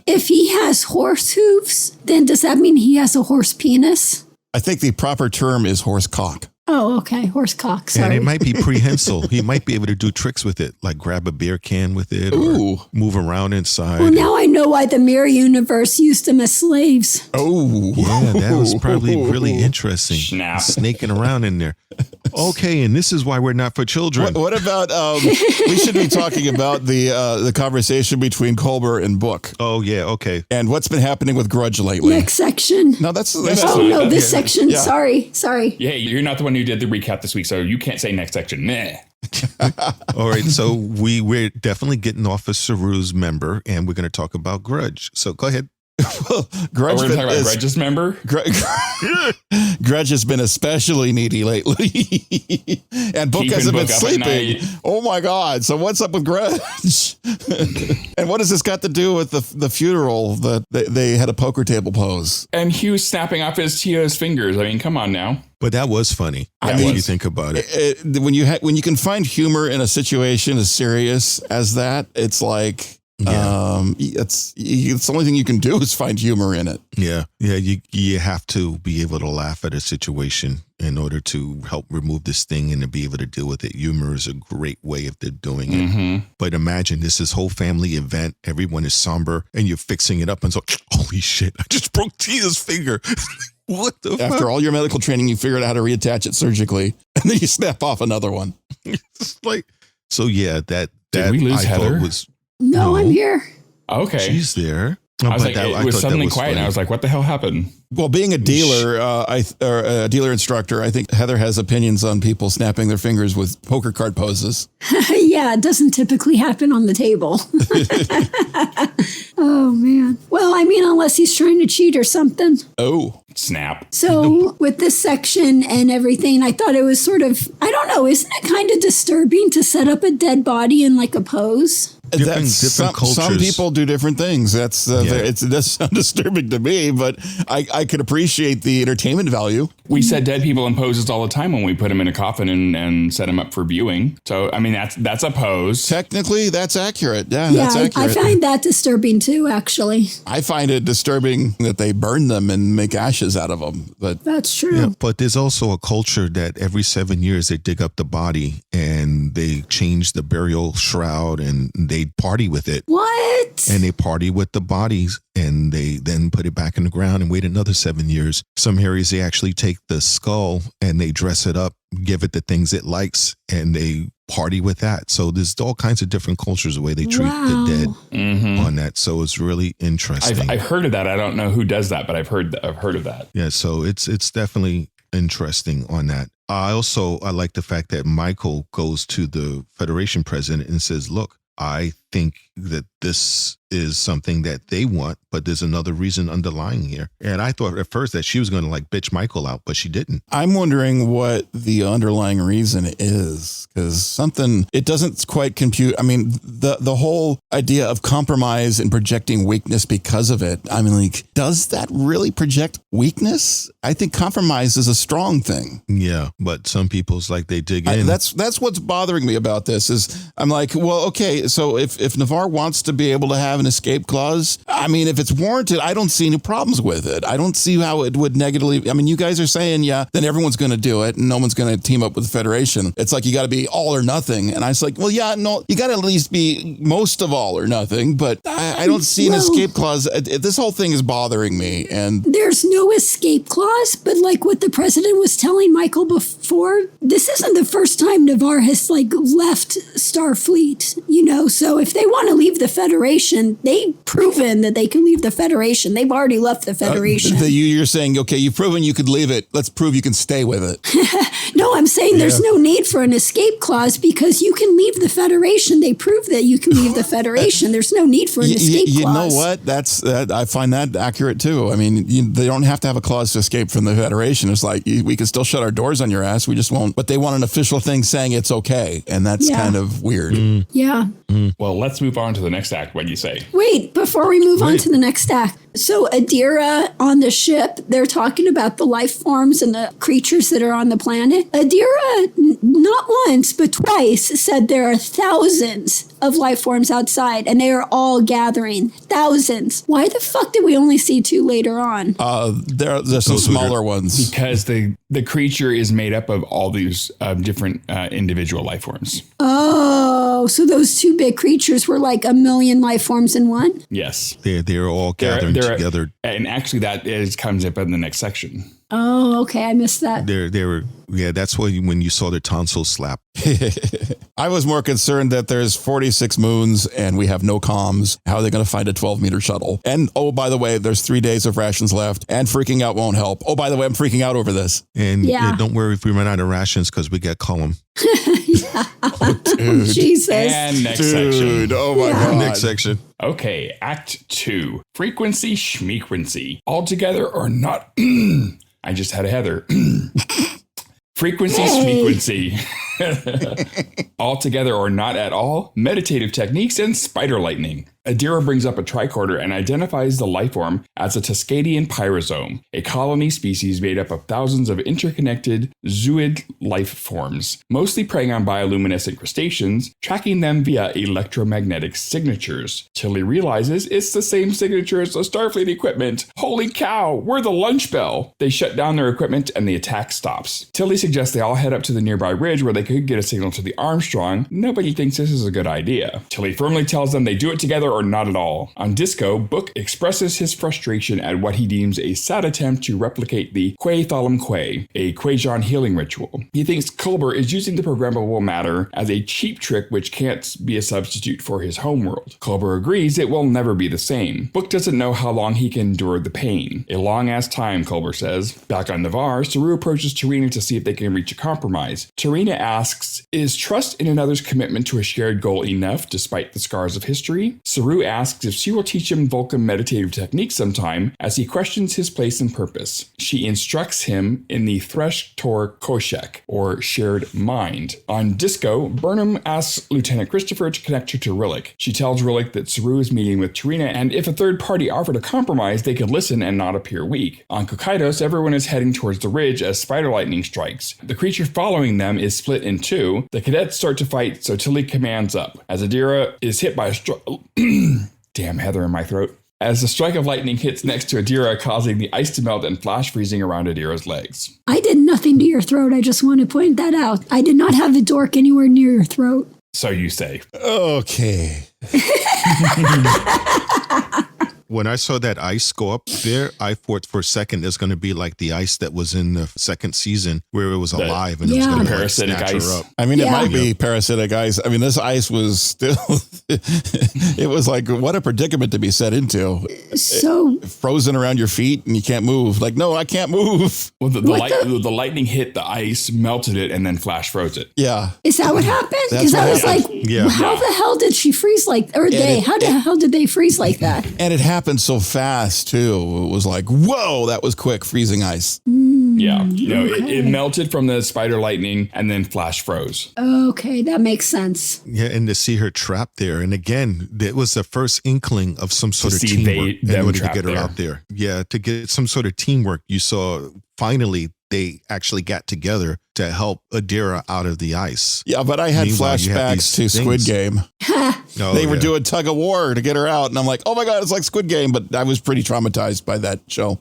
E: If he has horse hooves, then does that mean he has a horse penis?
F: I think the proper term is horse cock.
E: Oh, okay. Horse cock. Sorry.
C: And it might be prehensile. He might be able to do tricks with it, like grab a beer can with it or move around inside.
E: Well, now I know why the Mirror Universe used them as slaves.
F: Oh.
C: Yeah, that was probably really interesting.
D: Snap.
C: Snaking around in there. Okay, and this is why we're not for children.
F: What about, we should be talking about the conversation between Culber and Book.
C: Oh, yeah, okay.
F: And what's been happening with Grudge lately.
E: Next section.
F: No, that's
E: this section.
F: Yeah.
E: Sorry.
D: Yeah, you're not the one who did the recap this week, so you can't say next section. Nah.
C: All right, so we're definitely getting off of Saru's member, and we're going to talk about Grudge. So go ahead.
F: Well, Grudge
D: we're going to talk about Grudge's member?
F: Grudge has been especially needy lately. And Book hasn't been sleeping. Oh my God. So what's up with Grudge? And what has this got to do with the funeral that they had a poker table pose?
D: And Hugh snapping off his Tio's fingers. I mean, come on now.
C: But that was funny. If you think about it.
F: When you can find humor in a situation as serious as that, it's like, it's the only thing you can do is find humor in it.
C: Yeah. You have to be able to laugh at a situation in order to help remove this thing and to be able to deal with it. Humor is a great way of doing it.
D: Mm-hmm.
C: But imagine this whole family event. Everyone is somber and you're fixing it up. And so, holy shit, I just broke Tia's finger. What the
F: After
C: fuck?
F: all your medical training, you figured out how to reattach it surgically, and then you snap off another one.
C: It's like, so yeah, that
D: Did we lose Heather?
E: No, I'm here.
D: Okay.
C: She's there.
D: I was like, it was suddenly quiet, and I was like, what the hell happened?
F: Well, being a dealer, a dealer instructor, I think Heather has opinions on people snapping their fingers with poker card poses.
E: Yeah, it doesn't typically happen on the table. Oh, man. Well, I mean, unless he's trying to cheat or something.
F: Oh.
D: Snap.
E: So with this section and everything, I thought it was sort of, I don't know, isn't it kind of disturbing to set up a dead body in like a pose?
C: Different cultures.
F: Some people do different things. That's disturbing to me, but I could appreciate the entertainment value.
D: We set dead people in poses all the time when we put them in a coffin and set them up for viewing. So, I mean, that's a pose.
F: Technically, that's accurate. Yeah, that's accurate.
E: I find that disturbing too, actually.
F: I find it disturbing that they burn them and make ashes out of them. But
E: that's true.
C: Yeah, but there's also a culture that every 7 years they dig up the body and they change the burial shroud and they party with it.
E: What?
C: And they party with the bodies and they then put it back in the ground and wait another 7 years. Some areas they actually take the skull and they dress it up, give it the things it likes, and they party with that. So there's all kinds of different cultures the way they treat the dead on that. So it's really interesting.
D: I've heard of that. I don't know who does that, but I've heard of that.
C: Yeah, so it's definitely interesting on that. I like the fact that Michael goes to the Federation president and says, look, I think that this is something that they want, but there's another reason underlying here. And I thought at first that she was going to like bitch Michael out, but she didn't.
F: I'm wondering what the underlying reason is, because something, it doesn't quite compute. I mean, the whole idea of compromise and projecting weakness because of it. I mean, like, does that really project weakness? I think compromise is a strong thing.
C: Yeah, but some people's like they dig in.
F: That's what's bothering me about this is I'm like, well, okay, so if Navarre wants to be able to have an escape clause, I mean, if it's warranted, I don't see any problems with it. I don't see how it would negatively. I mean, you guys are saying, yeah, then everyone's going to do it and no one's going to team up with the Federation. It's like you got to be all or nothing. And I was like, well, yeah, no, you got to at least be most of all or nothing. But I don't see an escape clause. This whole thing is bothering me. And
E: there's no escape clause. But like what the president was telling Michael before, this isn't the first time Navarre has like left Starfleet, you know. So if they want to leave the Federation, they've proven that they can leave the Federation. They've already left the Federation.
F: You're saying, okay, you've proven you could leave it. Let's prove you can stay with it.
E: No, I'm saying there's no need for an escape clause because you can leave the Federation. They prove that you can leave the Federation. There's no need for an escape clause.
F: You know what? I find that accurate too. I mean, they don't have to have a clause to escape from the Federation. It's like, we can still shut our doors on your ass. We just won't. But they want an official thing saying it's okay. And that's kind of weird.
E: Yeah.
D: Well, let's move on to the next act. What do you say?
E: Wait, before we move on to the next act. So Adira on the ship, they're talking about the life forms and the creatures that are on the planet. Adira, not once, but twice, said there are thousands of life forms outside, and they are all gathering. Thousands. Why the fuck did we only see two later on?
F: There's some smaller ones.
D: Because the creature is made up of all these different individual life forms.
E: Oh, so those two big creatures were like 1 million life forms in one?
D: Yes.
C: They're all gathering together.
D: And actually that comes up in the next section.
E: Oh, okay. I missed that.
C: They were, that's why when you saw their tonsils slap.
F: I was more concerned that there's 46 moons and we have no comms. How are they going to find a 12-meter shuttle? And, oh, by the way, there's 3 days of rations left and freaking out won't help. Oh, by the way, I'm freaking out over this.
C: And don't worry if we run out of rations because we got Cullum.
F: Oh, dude.
E: Jesus.
D: And next section.
F: Oh, my God.
C: Next section.
D: Okay, Act 2. Frequency, Shmequancy. All together or not... I just had a Heather. Frequency, Shmequancy. All together or not at all. Meditative techniques and spider lightning. Adira brings up a tricorder and identifies the lifeform as a Tuscadian pyrosome, a colony species made up of thousands of interconnected zooid life forms, mostly preying on bioluminescent crustaceans, tracking them via electromagnetic signatures. Tilly realizes it's the same signature as the Starfleet equipment. Holy cow, we're the lunch bell. They shut down their equipment and the attack stops. Tilly suggests they all head up to the nearby ridge where they could get a signal to the Armstrong. Nobody thinks this is a good idea. Tilly firmly tells them they do it together or not at all. On Disco, Book expresses his frustration at what he deems a sad attempt to replicate the Quay Thalam Quay, a Quajon healing ritual. He thinks Culber is using the programmable matter as a cheap trick which can't be a substitute for his homeworld. Culber agrees it will never be the same. Book doesn't know how long he can endure the pain. A long-ass time, Culber says. Back on Navarre, Saru approaches T'Rina to see if they can reach a compromise. T'Rina asks, is trust in another's commitment to a shared goal enough despite the scars of history? Saru asks if she will teach him Vulcan meditative techniques sometime as he questions his place and purpose. She instructs him in the Thresh Tor Koshek, or shared mind. On Disco, Burnham asks Lieutenant Christopher to connect her to Rillick. She tells Rillick that Saru is meeting with T'Rina, and if a third party offered a compromise, they could listen and not appear weak. On Kokaidos, everyone is heading towards the ridge as spider lightning strikes. The creature following them is split in two. The cadets start to fight, so Tilly commands up. As Adira is hit by a damn Heather in my throat. As the strike of lightning hits next to Adira, causing the ice to melt and flash freezing around Adira's legs.
E: I did nothing to your throat. I just want to point that out. I did not have the dork anywhere near your throat.
D: So you say.
F: Okay.
C: When I saw that ice go up there, I thought for a second there's going to be like the ice that was in the second season where it was alive and it was going to
D: parasitic
C: snatch
D: ice.
C: her up.
F: I mean, it might be parasitic ice. I mean, this ice was still, it was like, what a predicament to be set into.
E: So
F: frozen around your feet and you can't move. Like, no, I can't move.
D: Well, the lightning hit the ice, melted it, and then flash froze it.
F: Yeah.
E: is that what happened?
F: That's
E: Because I was
F: what
E: like, how the hell did she freeze like, or they, how the hell did they freeze like that?
F: And it happened so fast too. It was like, whoa, that was quick, freezing ice.
D: Yeah. It melted from the spider lightning and then flash froze.
E: Okay, that makes sense.
C: Yeah, and to see her trapped there. And again, it was the first inkling of some sort of
D: see
C: teamwork in order to
D: trapped
C: get her
D: there.
C: out there. Yeah, to get some sort of teamwork. You saw finally they actually got together to help Adira out of the ice.
F: Yeah, but I had
C: Meanwhile, you have
F: flashbacks to
C: these
F: Squid
C: things.
F: Game. They were
C: yeah.
F: doing tug of war to get her out. And I'm like, oh my God, it's like Squid Game. But I was pretty traumatized by that show.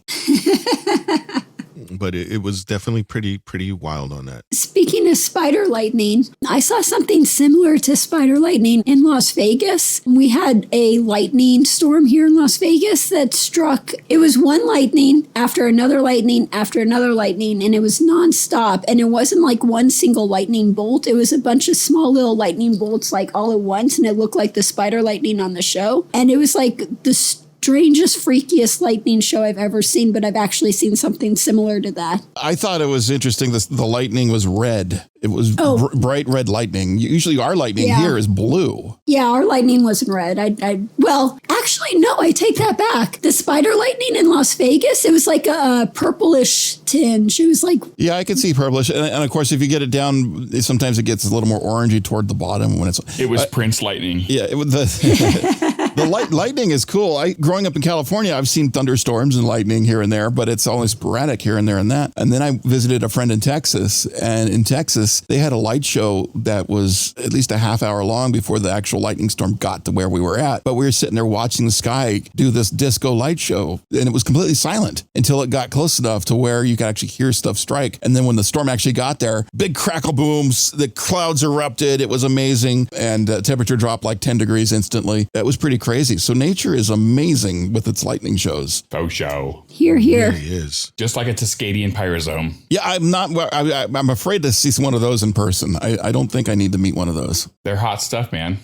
C: But it was definitely pretty wild on that.
E: Speaking of spider lightning, I saw something similar to spider lightning in Las Vegas. We had a lightning storm here in Las Vegas that struck. It was one lightning after another lightning after another lightning, and it was nonstop. And it wasn't like one single lightning bolt. It was a bunch of small little lightning bolts like all at once, and it looked like the spider lightning on the show. And it was like the strangest, freakiest lightning show I've ever seen, but I've actually seen something similar to that.
F: I thought it was interesting. The lightning was red. It was bright red lightning. Usually our lightning here is blue.
E: Yeah, our lightning wasn't red. Well, actually, no, I take that back. The spider lightning in Las Vegas, it was like a purplish tinge. It was like...
F: Yeah, I can see purplish. And of course, if you get it down, sometimes it gets a little more orangey toward the bottom when it's...
D: It was Prince lightning.
F: Yeah, the lightning is cool. Growing up in California, I've seen thunderstorms and lightning here and there, but it's always sporadic here and there and that. And then I visited a friend in Texas, and in Texas, they had a light show that was at least a half hour long before the actual lightning storm got to where we were at. But we were sitting there watching the sky do this disco light show, and it was completely silent until it got close enough to where you could actually hear stuff strike. And then when the storm actually got there, big crackle booms, the clouds erupted. It was amazing. And temperature dropped like 10 degrees instantly. That was pretty crazy. So nature is amazing with its lightning shows.
D: Faux show.
E: Here.
C: It really is.
D: Just like a Cascadian pyrosome.
F: Yeah, I'm afraid to see one of those in person. I don't think I need to meet one of those.
D: They're hot stuff, man.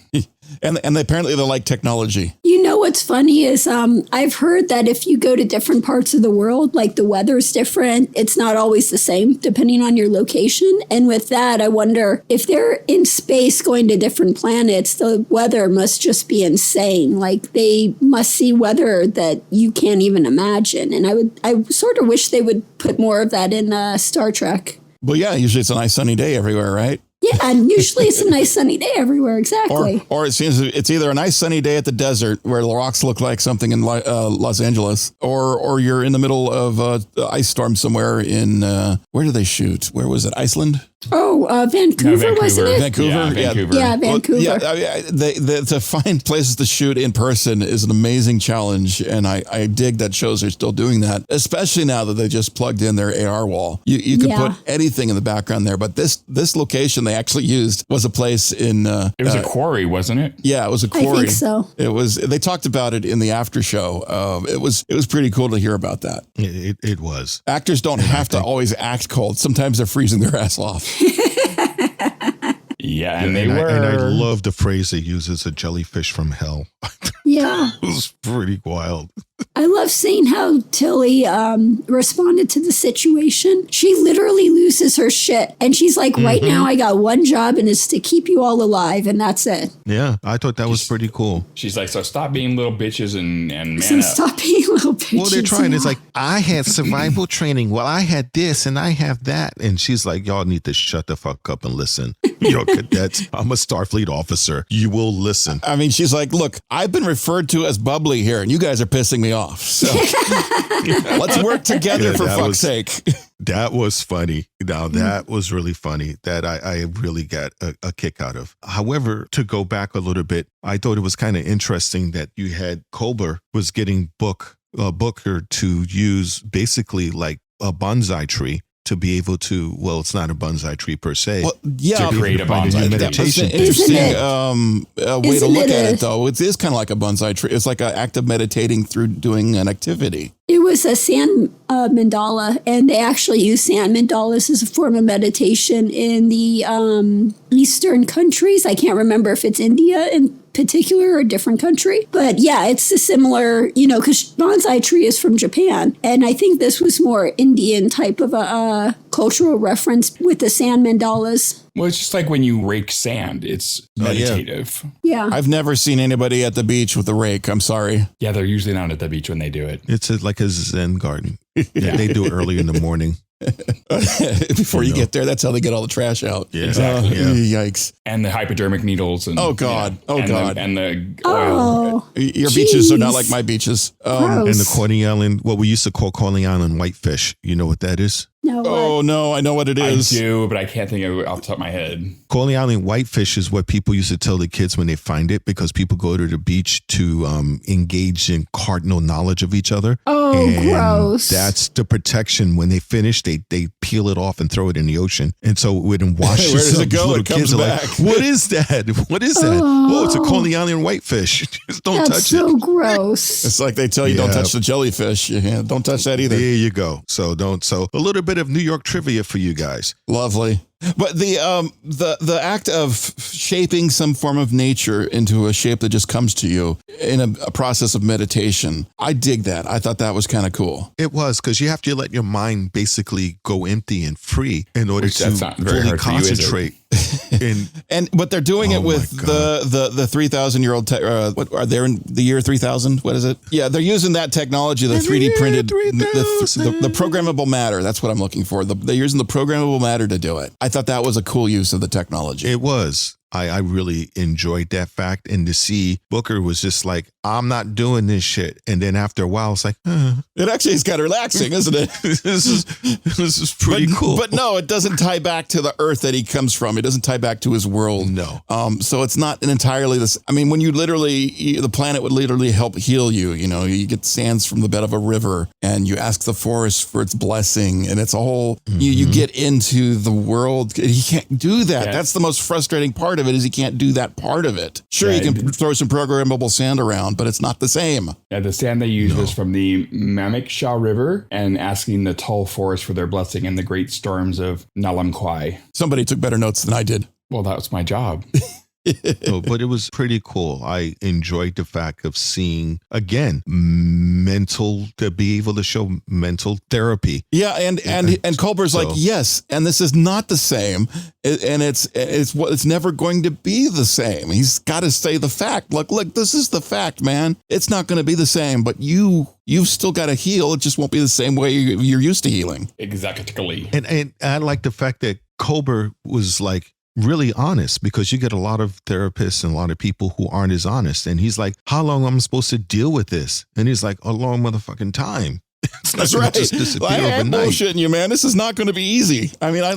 F: And apparently they like technology.
E: You know what's funny is I've heard that if you go to different parts of the world, like the weather's different. It's not always the same depending on your location. And with that, I wonder if they're in space going to different planets, the weather must just be insane. Like they must see weather that you can't even imagine. And I sort of wish they would put more of that in Star Trek.
F: Well, yeah, usually it's a nice sunny day everywhere, right?
E: Yeah, and usually it's a nice sunny day everywhere. Exactly.
F: Or it seems it's either a nice sunny day at the desert where the rocks look like something in Los Angeles, or you're in the middle of an ice storm somewhere in where do they shoot? Where was it? Iceland?
E: Oh, Vancouver, wasn't it?
F: Vancouver.
D: Yeah, Vancouver.
E: Yeah, Vancouver.
F: Well, to find places to shoot in person is an amazing challenge, and I dig that shows are still doing that, especially now that they just plugged in their AR wall. You can put anything in the background there, but this location they actually used was a place in...
D: it was a quarry, wasn't it?
F: Yeah, it was a quarry.
E: I think so.
F: It was. They talked about it in the after show. It was pretty cool to hear about that.
C: It was.
F: Actors don't have to always act cold. Sometimes they're freezing their ass off.
D: Yeah,
C: and I love the phrase they use as a jellyfish from hell.
E: Yeah.
C: It was pretty wild.
E: I love seeing how Tilly responded to the situation. She literally loses her shit. And she's like, right now I got one job and it's to keep you all alive. And that's it.
C: Yeah, I thought that was pretty cool.
D: She's like, so stop being little bitches and man
E: So
D: up.
E: stop being little bitches.
C: Well, they're trying. It's like, I had survival training. Well, I had this and I have that. And she's like, y'all need to shut the fuck up and listen. You're cadets. I'm a Starfleet officer. You will listen.
F: I mean, she's like, look, I've been referred to as bubbly here, and you guys are pissing me off. So let's work together for fuck's sake.
C: That was funny. Now, that was really funny that I really got a kick out of. However, to go back a little bit, I thought it was kind of interesting that you had Culber was getting Booker to use basically like a bonsai tree to be able to, well, it's not a bonsai tree per se.
F: Well, yeah,
C: to
D: create a
C: find
D: bonsai
C: new
D: tree.
C: meditation.
F: That's an interesting way to
E: Isn't
F: look
E: it
F: at it, though. It is kind of like a bonsai tree. It's like an act of meditating through doing an activity.
E: It was a sand mandala, and they actually use sand mandalas as a form of meditation in the Eastern countries. I can't remember if it's India in particular or a different country. But yeah, it's a similar, because bonsai tree is from Japan. And I think this was more Indian type of a cultural reference with the sand mandalas.
D: Well, it's just like when you rake sand, it's meditative.
E: Yeah.
F: I've never seen anybody at the beach with a rake. I'm sorry.
D: Yeah, they're usually not at the beach when they do it.
C: It's like a Zen garden. Yeah. They do it early in the morning.
F: Before you get there, that's how they get all the trash out.
C: Yeah.
D: Exactly.
F: Yikes.
D: And the hypodermic needles. And,
F: Oh, God.
D: And the oil.
E: Oh,
F: Your beaches are not
E: Jeez.
F: like my beaches.
E: Gross.
C: And the Coney Island, what we used to call Coney Island whitefish. You know what that is?
E: no.
F: Oh, no, I know what it
D: I
F: is.
D: do, but I can't think of it off the top of my head.
C: Coney Island whitefish is what people used to tell the kids when they find it, because people go to the beach to engage in cardinal knowledge of each other.
E: Oh,
C: And
E: gross.
C: that's the protection. When they finish, they peel it off and throw it in the ocean. And so when it washes
F: Where does
C: up,
F: it go?
C: little
F: It comes
C: kids are
F: back.
C: like, what is that? What is that? Oh, it's a Coney Island whitefish. Just don't
E: That's
C: touch
E: so
C: it.
E: gross.
F: It's like they tell you don't
C: Yeah.
F: touch the jellyfish. Yeah, don't touch that either.
C: There you go. So a little bit of New York trivia for you guys.
F: Lovely. But the act of shaping some form of nature into a shape that just comes to you in a process of meditation, I dig that. I thought that was kind of cool.
C: It was, because you have to let your mind basically go empty and free in order
D: Which that's
C: to
D: not very
C: fully
D: hard for you, is it?
C: concentrate.
F: But they're doing it
C: Oh
F: with
C: my God.
F: the 3,000-year-old. What are they in the year 3000? What is it? Yeah, they're using that technology, the 3D printed, the programmable matter. That's what I'm looking for. They're using the programmable matter to do it. I thought that was a cool use of the technology.
C: It was. I really enjoyed that fact. And to see Booker was just like, I'm not doing this shit. And then after a while, it's like,
F: It actually is kind of relaxing, isn't it?
C: this is pretty cool.
F: But no, it doesn't tie back to the earth that he comes from. It doesn't tie back to his world.
C: No.
F: So it's not an entirely this. I mean, when you the planet would literally help heal you. You get sands from the bed of a river, and you ask the forest for its blessing, and it's a whole. You get into the world. He can't do that.
D: Yeah.
F: That's the most frustrating part of it. Is he can't do that part of it. Sure,
D: Yeah,
F: you can throw some programmable sand around, but it's not the same.
D: Yeah, the sand they used was from the Mamiksha River and asking the tall forest for their blessing in the great storms of Nalamkwai.
F: Somebody took better notes than I did.
D: Well, that was my job.
C: But it was pretty cool. I enjoyed the fact of seeing, again, to be able to show mental therapy.
F: Yeah, and Culber's like,
C: So-
F: yes, and this is not the same, and it's never going to be the same. He's got to say the fact. Look, this is the fact, man. It's not going to be the same, but you've still got to heal. It just won't be the same way you're used to healing.
D: Exactly.
C: And I like the fact that Culber was like really honest, because you get a lot of therapists and a lot of people who aren't as honest. And he's like, how long am I supposed to deal with this? And he's like, a long motherfucking time. It's not
F: That's
C: gonna
F: right.
C: just disappear
F: I ain't
C: overnight.
F: bullshitting you, man. This is not going to be easy. I mean, I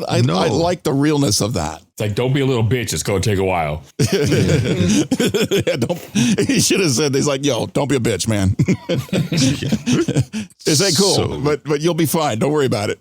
F: like the realness of that.
D: It's like, don't be a little bitch. It's going to take a while.
F: Yeah, he should have said, he's like, yo, don't be a bitch, man. It's like, cool,
C: So-
F: but you'll be fine. Don't worry about it.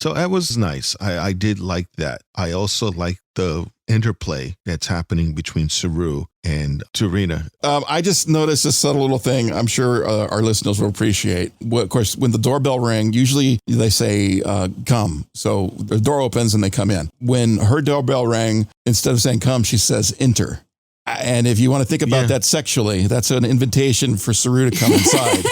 C: So that was nice. I did like that. I also like the interplay that's happening between Saru and T'Rina.
F: I just noticed a subtle little thing I'm sure our listeners will appreciate. Well, of course, when the doorbell rang, usually they say, come. So the door opens and they come in. When her doorbell rang, instead of saying come, she says enter. And if you want to think about that sexually, that's an invitation for Saru to come inside.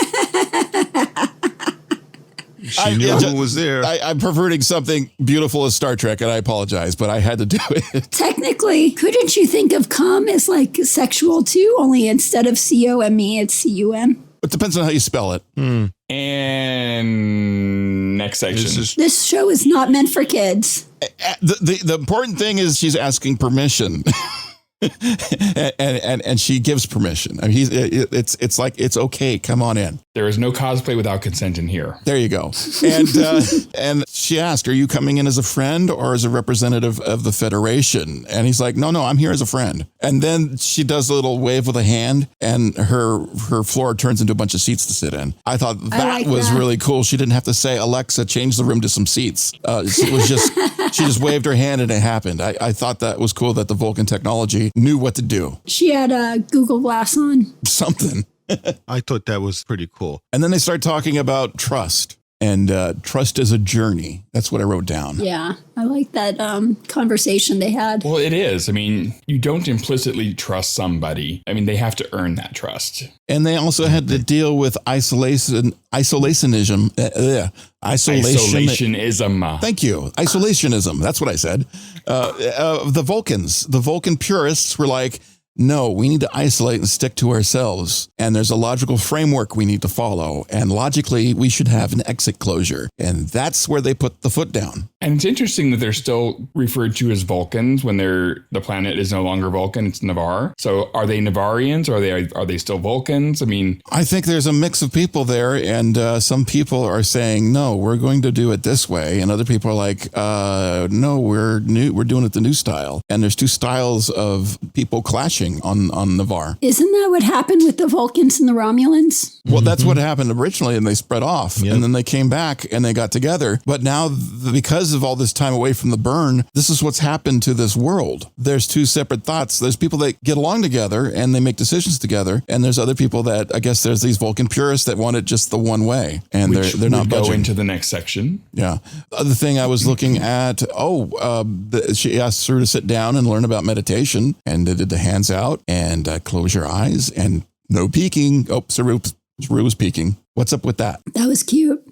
C: She knew who was there.
F: I'm perverting something beautiful as Star Trek, and I apologize, but I had to do it.
E: Technically, couldn't you think of cum as like sexual too? Only instead of C-O-M-E, it's C-U-M.
F: It depends on how you spell it.
D: And next section.
E: This show is not meant for kids.
F: The important thing is she's asking permission. and she gives permission. I mean, it's like, it's okay. Come on in.
D: There is no cosplay without consent in here.
F: There you go. And she asked, are you coming in as a friend or as a representative of the Federation? And he's like, no, I'm here as a friend. And then she does a little wave with a hand and her floor turns into a bunch of seats to sit in. I thought that was really cool. She didn't have to say, Alexa, change the room to some seats. It was just, she just waved her hand and it happened. I thought that was cool that the Vulcan technology knew what to do.
E: She had a Google Glass on.
F: Something.
C: I thought that was pretty cool.
F: And then they start talking about trust. And trust is a journey. That's what I wrote down.
E: Yeah, I like that conversation they had.
D: Well, it is. I mean, you don't implicitly trust somebody. I mean, they have to earn that trust.
F: And they also had to deal with isolationism. Isolationism. Thank you. Isolationism. That's what I said. The Vulcans, the Vulcan purists were like, no, we need to isolate and stick to ourselves. And there's a logical framework we need to follow. And logically, we should have an exit closure. And that's where they put the foot down.
D: And it's interesting that they're still referred to as Vulcans when the planet is no longer Vulcan, it's Navarre. So are they Navarians or are they still Vulcans? I mean,
F: I think there's a mix of people there. And some people are saying, no, we're going to do it this way. And other people are like, no, we're doing it the new style. And there's two styles of people clashing on Navarre.
E: Isn't that what happened with the Vulcans and the Romulans?
F: Well, that's what happened originally, and they spread off, and then they came back and they got together. But now, because of all this time away from the burn, this is what's happened to this world. There's two separate thoughts. There's people that get along together and they make decisions together, and there's other people that, I guess there's these Vulcan purists that want it just the one way, and they're not budging.
D: Go into the next section.
F: Yeah. The other thing I was looking at, she asked Saru to sit down and learn about meditation, and they did the hands out and close your eyes and no peeking. Oh, Saru was peeking. What's up with that?
E: That was cute.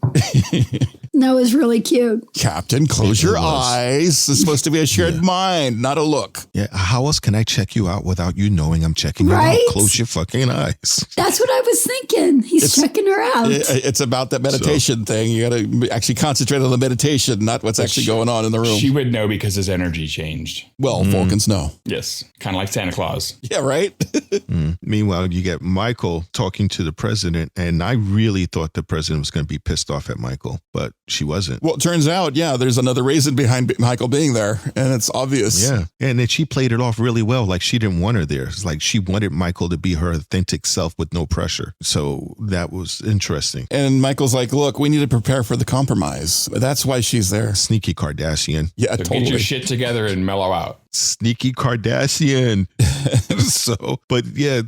E: That was really cute.
F: Captain, close your eyes. It's supposed to be a shared mind, not a look.
C: Yeah. How else can I check you out without you knowing I'm checking you out? Close your fucking eyes.
E: That's what I was thinking. He's checking her out.
F: It's about that meditation thing. You got to actually concentrate on the meditation, not what's actually going on in the room.
D: She would know because his energy changed.
F: Well, Vulcans know.
D: Yes. Kind of like Santa Claus.
F: Yeah, right?
C: Meanwhile, you get Michael talking to the president, and I really thought the president was going to be pissed off at Michael, but she wasn't.
F: Well, it turns out, there's another reason behind Michael being there, and it's obvious.
C: Yeah, and then she played it off really well, like she didn't want her there. It's like she wanted Michael to be her authentic self with no pressure. So that was interesting.
F: And Michael's like, look, we need to prepare for the compromise. That's why she's there.
C: Sneaky Cardassian.
F: Yeah,
D: so
F: totally.
D: Get your shit together and mellow out.
C: Sneaky Cardassian.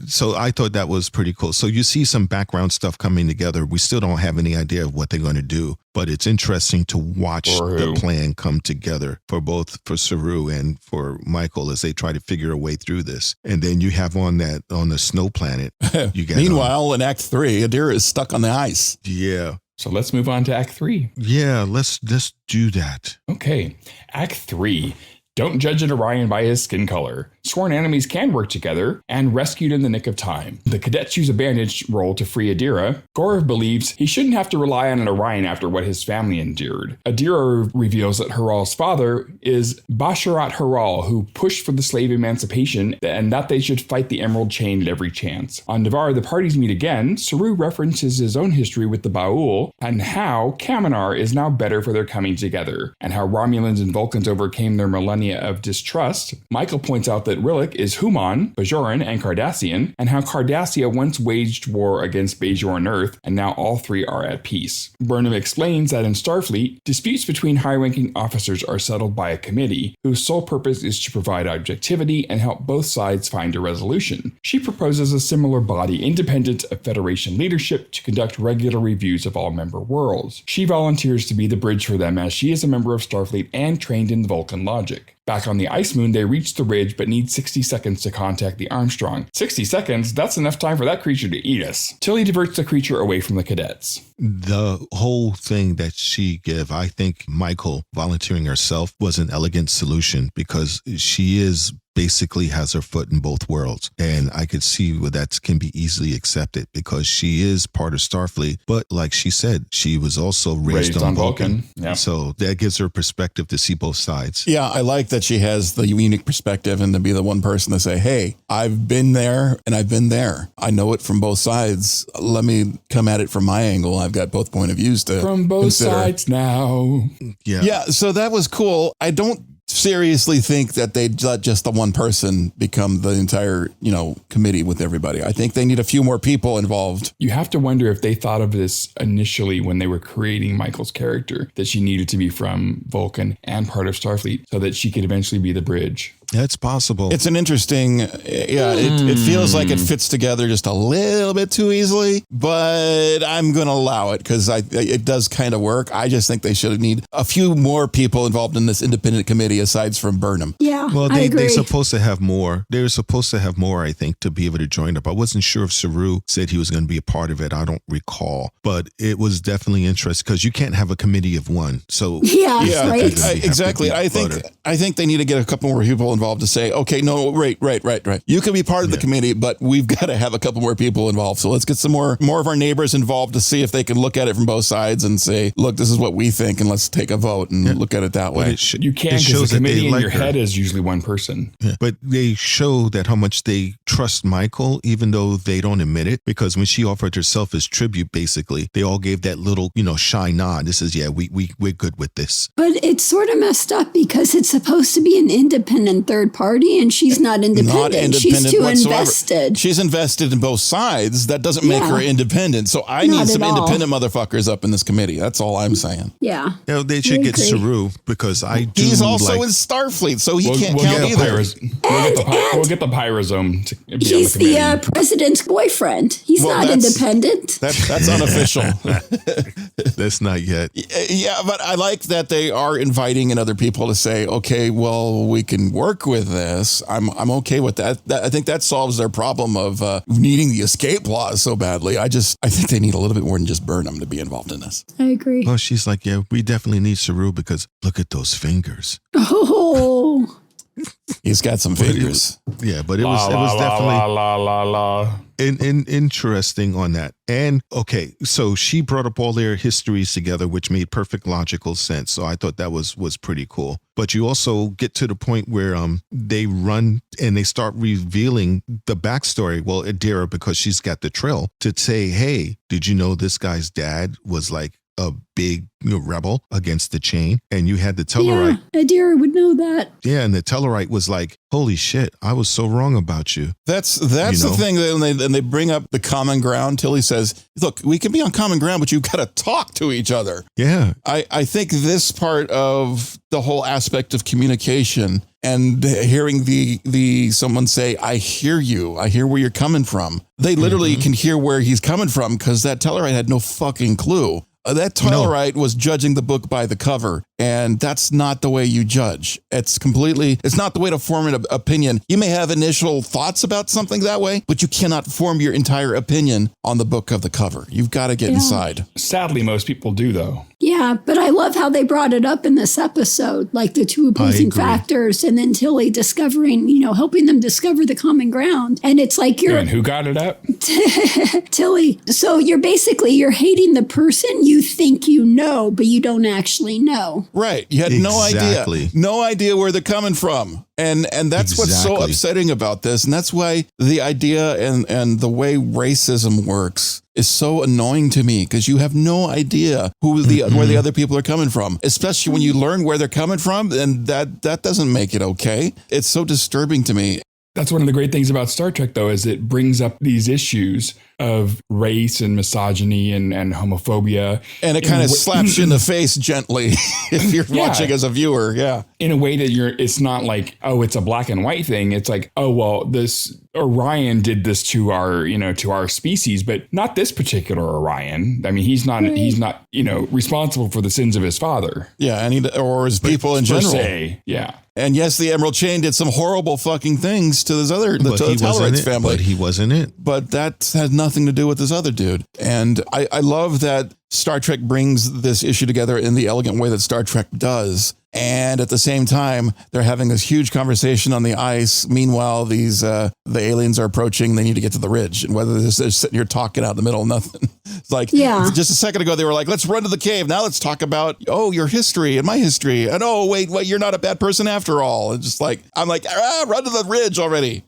C: So I thought that was pretty cool. So you see some background stuff coming together. We still don't have any idea of what they're going to do, but it's interesting to watch the plan come together for Saru and for Michael as they try to figure a way through this. And then you have on the snow planet. You got
F: meanwhile, in Act 3, Adira is stuck on the ice.
C: Yeah.
D: So let's move on to Act 3.
C: Yeah, let's do that.
D: Okay. Act 3. Don't judge an Orion by his skin color. Sworn enemies can work together and rescued in the nick of time. The cadets use a bandage roll to free Adira. Gorov believes he shouldn't have to rely on an Orion after what his family endured. Adira reveals that Haral's father is Basharat Haral, who pushed for the slave emancipation and that they should fight the Emerald Chain at every chance. On Navarre, the parties meet again. Saru references his own history with the Baul and how Kaminar is now better for their coming together, and how Romulans and Vulcans overcame their millennia of distrust. Michael points out that Rillick is Human, Bajoran, and Cardassian, and how Cardassia once waged war against Bajoran Earth, and now all three are at peace. Burnham explains that in Starfleet, disputes between high-ranking officers are settled by a committee, whose sole purpose is to provide objectivity and help both sides find a resolution. She proposes a similar body independent of Federation leadership to conduct regular reviews of all member worlds. She volunteers to be the bridge for them as she is a member of Starfleet and trained in the Vulcan logic. Back on the Ice Moon, they reach the ridge but need 60 seconds to contact the Armstrong. 60 seconds? That's enough time for that creature to eat us. Tilly diverts the creature away from the cadets.
C: The whole thing that she gave, I think Michael volunteering herself was an elegant solution because she is basically has her foot in both worlds. And I could see where that can be easily accepted because she is part of Starfleet. But like she said, she was also raised on Vulcan.
D: Yeah.
C: So that gives her perspective to see both sides.
F: Yeah, I like that she has the unique perspective and to be the one person to say, hey, I've been there and I've been there. I know it from both sides. Let me come at it from my angle. I've got both point of views to
D: from both
F: consider.
D: Sides now.
F: Yeah, so that was cool. I don't seriously think that they'd let just the one person become the entire, committee with everybody. I think they need a few more people involved.
D: You have to wonder if they thought of this initially when they were creating Michael's character, that she needed to be from Vulcan and part of Starfleet so that she could eventually be the bridge.
C: That's possible.
F: It's an interesting, it feels like it fits together just a little bit too easily, but I'm going to allow it because it does kind of work. I just think they should need a few more people involved in this independent committee aside from Burnham.
E: Yeah,
C: well,
E: I agree.
C: they're supposed to have more. They're supposed to have more, I think, to be able to join up. I wasn't sure if Saru said he was going to be a part of it. I don't recall, but it was definitely interesting because you can't have a committee of one. So
F: right. Exactly. I think they need to get a couple more people involved to say, okay, no, right. You can be part of the committee, but we've got to have a couple more people involved. So let's get some more of our neighbors involved to see if they can look at it from both sides and say, look, this is what we think, and let's take a vote and look at it that way.
D: You can, because the committee in your head is usually one person.
C: Yeah. But they show that how much they trust Michael, even though they don't admit it, because when she offered herself as tribute, basically, they all gave that little, shy nod. This is, we're good with this.
E: But it's sort of messed up because it's supposed to be an independent third party, and she's not independent. She's too invested.
F: She's invested in both sides. That doesn't make her independent. So I need some independent motherfuckers up in this committee. That's all I'm saying.
E: Yeah.
C: They should get Saru because
F: he's also in Starfleet, so he can't count either.
D: We'll get the Pyrosome to be
E: he's
D: on the committee.
E: The president's boyfriend. He's not independent.
F: That's unofficial.
C: That's not yet.
F: Yeah, but I like that they are inviting in other people to say, okay, well, we can work with this. I'm okay with that. I think that solves their problem of needing the escape clause so badly. I think they need a little bit more than just Burnham to be involved in this.
E: I agree.
C: Well, she's like, we definitely need Saru because look at those fingers.
E: Oh.
F: He's got some fingers.
C: But it was definitely interesting on that. And okay, so she brought up all their histories together, which made perfect logical sense. So I thought that was pretty cool. But you also get to the point where they run and they start revealing the backstory. Well, Adira, because she's got the trail to say, hey, did you know this guy's dad was like a big rebel against the chain, and you had the Tellarite.
E: Yeah, Adira would know that.
C: Yeah, and the Tellarite was like, holy shit, I was so wrong about you.
F: That's the thing. And they bring up the common ground. Tilly says, look, we can be on common ground, but you've got to talk to each other.
C: Yeah.
F: I think this part of the whole aspect of communication and hearing the someone say, I hear you. I hear where you're coming from. They literally can hear where he's coming from because that Tellarite had no fucking clue. That Tellarite was judging the book by the cover, and that's not the way you judge. It's not the way to form an opinion. You may have initial thoughts about something that way, but you cannot form your entire opinion on the book of the cover. You've got to get inside.
D: Sadly, most people do, though.
E: Yeah, but I love how they brought it up in this episode, like the two opposing factors, and then Tilly discovering, helping them discover the common ground. And it's like
D: And who got it up?
E: Tilly. So you're hating the person you think you know, but you don't actually know.
F: Right. You had no idea where they're coming from. And that's what's so upsetting about this. And that's why the idea and the way racism works is so annoying to me, because you have no idea where the other people are coming from, especially when you learn where they're coming from. And that doesn't make it okay. It's so disturbing to me.
D: That's one of the great things about Star Trek, though, is it brings up these issues of race and misogyny and homophobia.
F: And it kind of slaps you in the face gently if you're watching as a viewer. Yeah.
D: In a way that it's not like, oh, it's a black and white thing. It's like, oh, well, this Orion did this to our species, but not this particular Orion. I mean, he's not responsible for the sins of his father.
F: Yeah. Or his people in general.
D: Yeah.
F: And yes, the Emerald Chain did some horrible fucking things to the Tellarite's family.
C: But he wasn't it.
F: But that had nothing to do with this other dude. And I love that Star Trek brings this issue together in the elegant way that Star Trek does. And at the same time, they're having this huge conversation on the ice. Meanwhile, the aliens are approaching. They need to get to the ridge. And whether they're sitting here talking out in the middle of nothing. It's like, just a second ago, they were like, let's run to the cave. Now let's talk about, your history and my history. And wait, you're not a bad person after all. And just like, I'm like, run to the ridge already.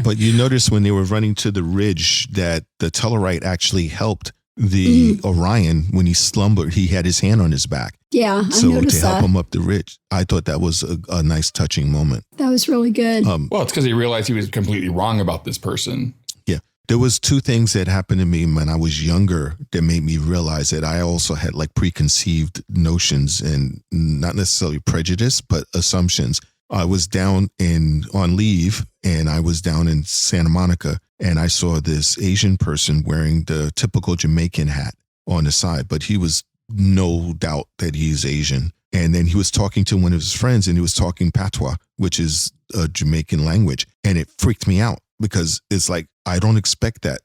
C: But you notice when they were running to the ridge that the Tellarite actually helped the Orion when he slumbered. He had his hand on his back.
E: Yeah, I
C: so
E: noticed
C: to help him up the ridge. I thought that was a nice touching moment.
E: That was really good.
D: Well, it's because he realized he was completely wrong about this person.
C: Yeah. There was two things that happened to me when I was younger that made me realize that I also had like preconceived notions and not necessarily prejudice, but assumptions. I was down on leave and I was down in Santa Monica and I saw this Asian person wearing the typical Jamaican hat on the side, but he was no doubt that he's Asian. And then he was talking to one of his friends and he was talking Patois, which is a Jamaican language. And it freaked me out because it's like, I don't expect that.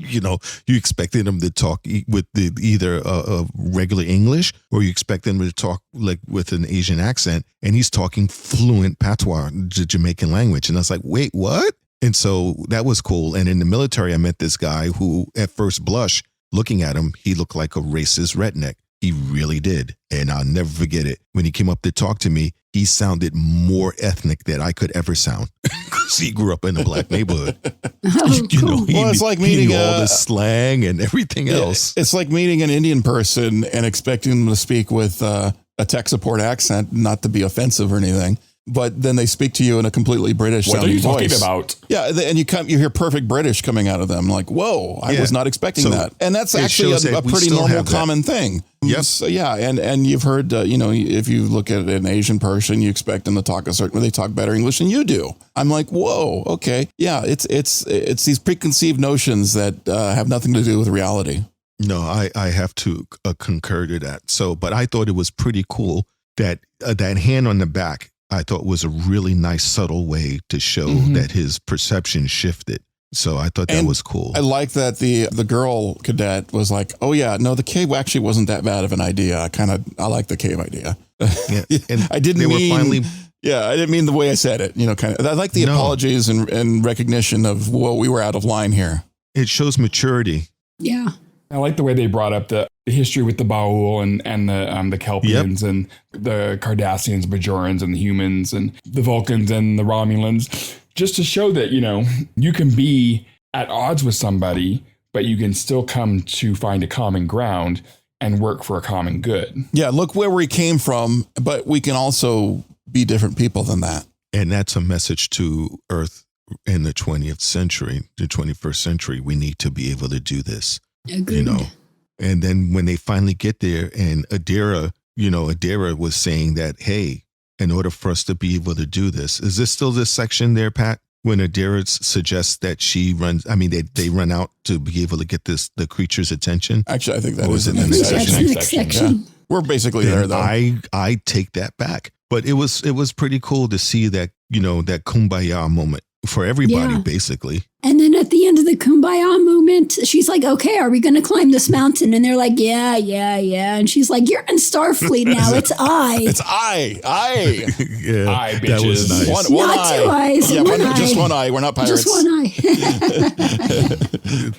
C: You expected him to talk with either a regular English or you expect him to talk like with an Asian accent, and he's talking fluent Patois, the Jamaican language. And I was like, wait, what? And so that was cool. And in the military, I met this guy who at first blush, looking at him, he looked like a racist redneck. He really did. And I'll never forget it. When he came up to talk to me, he sounded more ethnic than I could ever sound because he grew up in a black neighborhood.
E: Cool.
F: It's like meeting
C: all the slang and everything else.
F: It's like meeting an Indian person and expecting them to speak with a tech support accent, not to be offensive or anything. But then they speak to you in a completely British sounding voice.
D: What are you talking about?
F: Yeah, and you hear perfect British coming out of them. Like, whoa, I was not expecting that. And that's actually a pretty normal, common thing.
C: Yep.
F: So, yeah, and you've heard, if you look at an Asian person, you expect them to talk a certain way. They talk better English than you do. I'm like, whoa, okay. Yeah, it's these preconceived notions that have nothing to do with reality.
C: No, I have to concur to that. So, but I thought it was pretty cool that that hand on the back, I thought was a really nice, subtle way to show that his perception shifted. So I thought that was cool.
F: I like that the girl cadet was like, oh yeah, no, the cave actually wasn't that bad of an idea. I like the cave idea.
C: Yeah, and
F: I didn't mean the way I said it, I like the apologies and recognition of, whoa, we were out of line here.
C: It shows maturity.
E: Yeah.
D: I like the way they brought up the history with the Baul and the Kelpians and the Cardassians, Bajorans and the humans and the Vulcans and the Romulans, just to show that, you can be at odds with somebody, but you can still come to find a common ground and work for a common good. Yeah,
F: look where we came from, but we can also be different people than that.
C: And that's a message to Earth in the 20th century, the 21st century. We need to be able to do this.
E: Agreed.
C: And then when they finally get there and Adira was saying that, hey, in order for us to be able to do this, is this still this section there, Pat? When Adira suggests that she runs, they run out to be able to get the creature's attention.
F: Actually, I think that was the next section. Yeah. We're basically there though.
C: I take that back, but it was pretty cool to see that, that kumbaya moment for everybody, basically.
E: And then at the end of the kumbaya moment, she's like, okay, are we going to climb this mountain? And they're like, yeah. And she's like, you're in Starfleet now. It's I.
F: It's I.
C: Yeah,
D: I, bitches.
C: That was nice.
F: One
E: not
F: eye.
E: Two eyes.
F: Yeah,
E: one eye.
F: Just one eye. We're not pirates.
E: Just one eye.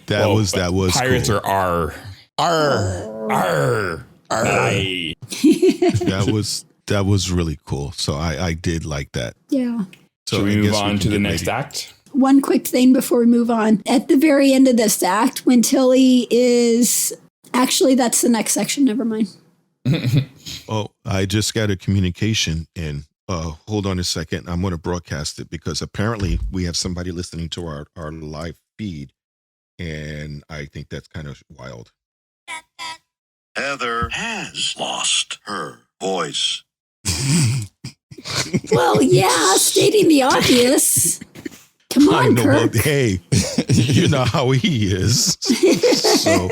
C: That was
D: pirates
C: cool.
D: are R. Aye.
C: That was really cool. So I did like that.
E: Yeah.
C: So
D: should we move on to the next act?
E: One quick thing before we move on. At the very end of this act, when Tilly is... Actually, that's the next section. Never mind.
C: Oh, I just got a communication and hold on a second. I'm going to broadcast it because apparently we have somebody listening to our live feed. And I think that's kind of wild.
H: Heather has lost her voice.
E: Well, yeah, stating the obvious. Come on, Kirk.
C: Hey, you know how he is. So,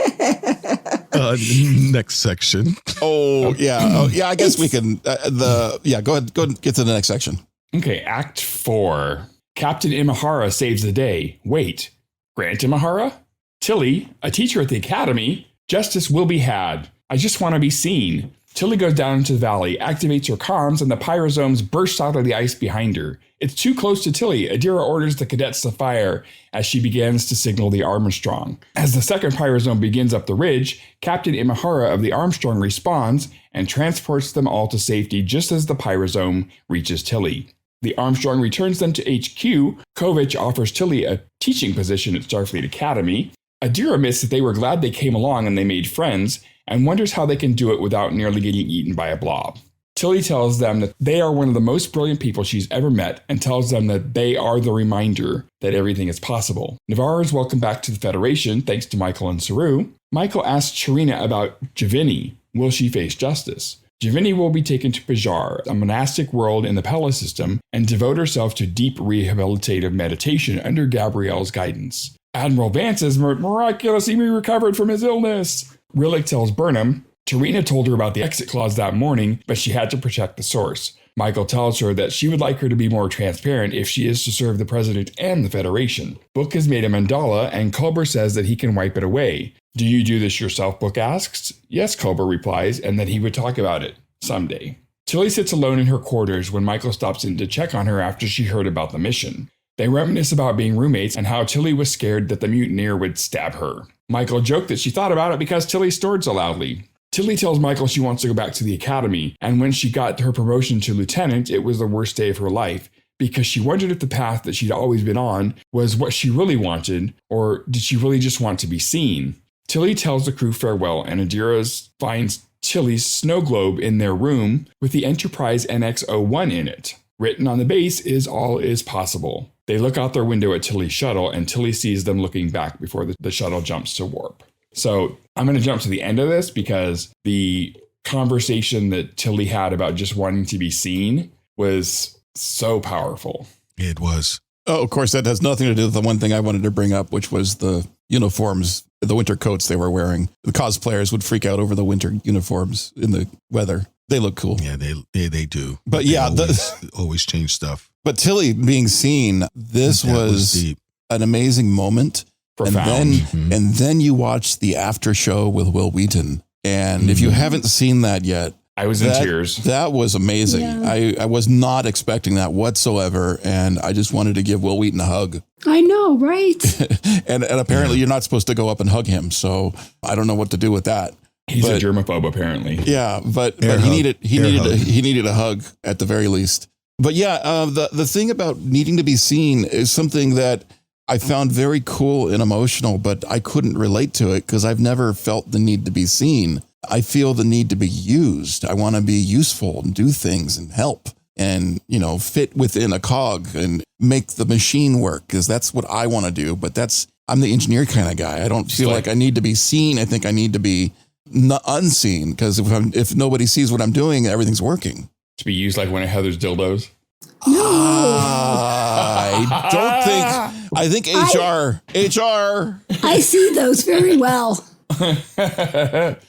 C: next section.
F: Oh, yeah. I guess we can. Go ahead. Go and get to the next section.
D: Okay, Act 4. Captain Imahara saves the day. Wait, Grant Imahara? Tilly, a teacher at the academy? Justice will be had. I just want to be seen. Tilly goes down into the valley, activates her comms, and the pyrosomes burst out of the ice behind her. It's too close to Tilly. Adira orders the cadets to fire as she begins to signal the Armstrong. As the second pyrosome begins up the ridge, Captain Imahara of the Armstrong responds and transports them all to safety just as the pyrosome reaches Tilly. The Armstrong returns them to HQ. Kovich offers Tilly a teaching position at Starfleet Academy. Adira admits that they were glad they came along and they made friends, and wonders how they can do it without nearly getting eaten by a blob. Tilly tells them that they are one of the most brilliant people she's ever met and tells them that they are the reminder that everything is possible. Navarro is welcomed back to the Federation thanks to Michael and Saru. Michael asks T'Rina about Javini. Will she face justice? Javini will be taken to Pajar, a monastic world in the Pella system, and devote herself to deep rehabilitative meditation under Gabrielle's guidance. Admiral Vance is miraculously recovered from his illness. Rillick tells Burnham T'Rina told her about the exit clause that morning, but she had to protect the source. Michael tells her that she would like her to be more transparent if she is to serve the President and the Federation. Book has made a mandala, and Culber says that he can wipe it away. Do you do this yourself, Book asks. Yes, Culber replies, and that he would talk about it someday. Tilly sits alone in her quarters when Michael stops in to check on her after she heard about the mission. They reminisce about being roommates and how Tilly was scared that the mutineer would stab her. Michael joked that she thought about it because Tilly snored so loudly. Tilly tells Michael she wants to go back to the academy, and when she got her promotion to lieutenant, it was the worst day of her life, because she wondered if the path that she'd always been on was what she really wanted, or did she really just want to be seen? Tilly tells the crew farewell, and Adira finds Tilly's snow globe in their room with the Enterprise NX-01 in it. Written on the base is "All is possible." They look out their window at Tilly's shuttle, and Tilly sees them looking back before the shuttle jumps to warp. So I'm going to jump to the end of this because the conversation that Tilly had about just wanting to be seen was so powerful.
C: It was.
F: Oh, of course, that has nothing to do with the one thing I wanted to bring up, which was the uniforms, the winter coats they were wearing. The cosplayers would freak out over the winter uniforms in the weather. They look cool.
C: Yeah, they do.
F: But
C: they
F: yeah,
C: always change stuff.
F: But Tilly being seen, this was an amazing moment.
D: Profound.
F: And then you watch the after show with Will Wheaton. And if you haven't seen that yet,
D: I was in tears.
F: That was amazing. Yeah. I was not expecting that whatsoever. And I just wanted to give Will Wheaton a hug.
E: I know, right?
F: and apparently you're not supposed to go up and hug him. So I don't know what to do with that.
D: He's a germaphobe, apparently.
F: Yeah, but he needed a hug at the very least. But yeah, the thing about needing to be seen is something that I found very cool and emotional, but I couldn't relate to it because I've never felt the need to be seen. I feel the need to be used. I want to be useful and do things and help and, fit within a cog and make the machine work because that's what I want to do. But I'm the engineer kind of guy. I don't feel like I need to be seen. I think I need to be unseen because if nobody sees what I'm doing, everything's working.
D: To be used like one of Heather's dildos?
E: No.
F: I think HR.
E: I see those very well.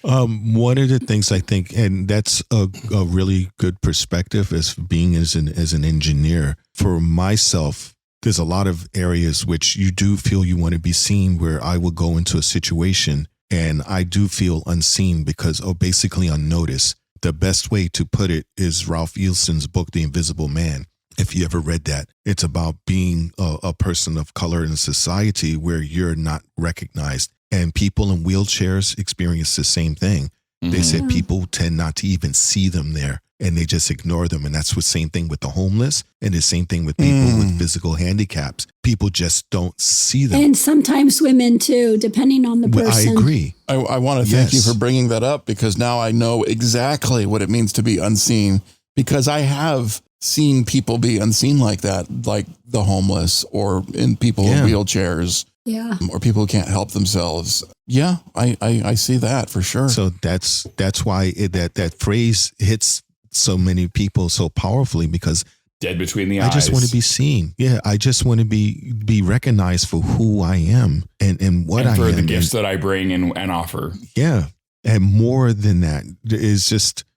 C: One of the things I think, and that's a really good perspective as being as an engineer. For myself, there's a lot of areas which you do feel you want to be seen, where I will go into a situation and I do feel unseen because, basically unnoticed. The best way to put it is Ralph Ellson's book, The Invisible Man. If you ever read that, it's about being a person of color in society where you're not recognized. And people in wheelchairs experience the same thing. Mm-hmm. They said people tend not to even see them there and they just ignore them. And that's the same thing with the homeless and the same thing with people with physical handicaps. People just don't see them.
E: And sometimes women too, depending on the person.
C: I agree.
F: I want to thank you for bringing that up because now I know exactly what it means to be unseen because I have seen people be unseen like that, like the homeless or in people in wheelchairs.
E: Yeah.
F: Or people who can't help themselves. Yeah, I see that for sure.
C: So that's why that phrase hits so many people so powerfully because
D: dead between the eyes.
C: I just want to be seen. Yeah, I just want to be recognized for who I am and what I am.
D: For the gifts that I bring and offer.
C: Yeah. And more than that,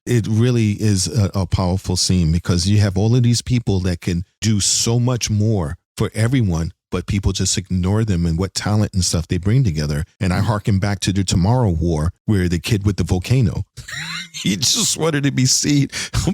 C: it really is a powerful scene because you have all of these people that can do so much more for everyone, but people just ignore them and what talent and stuff they bring together. And I harken back to the Tomorrow War, where the kid with the volcano, he just wanted to be seen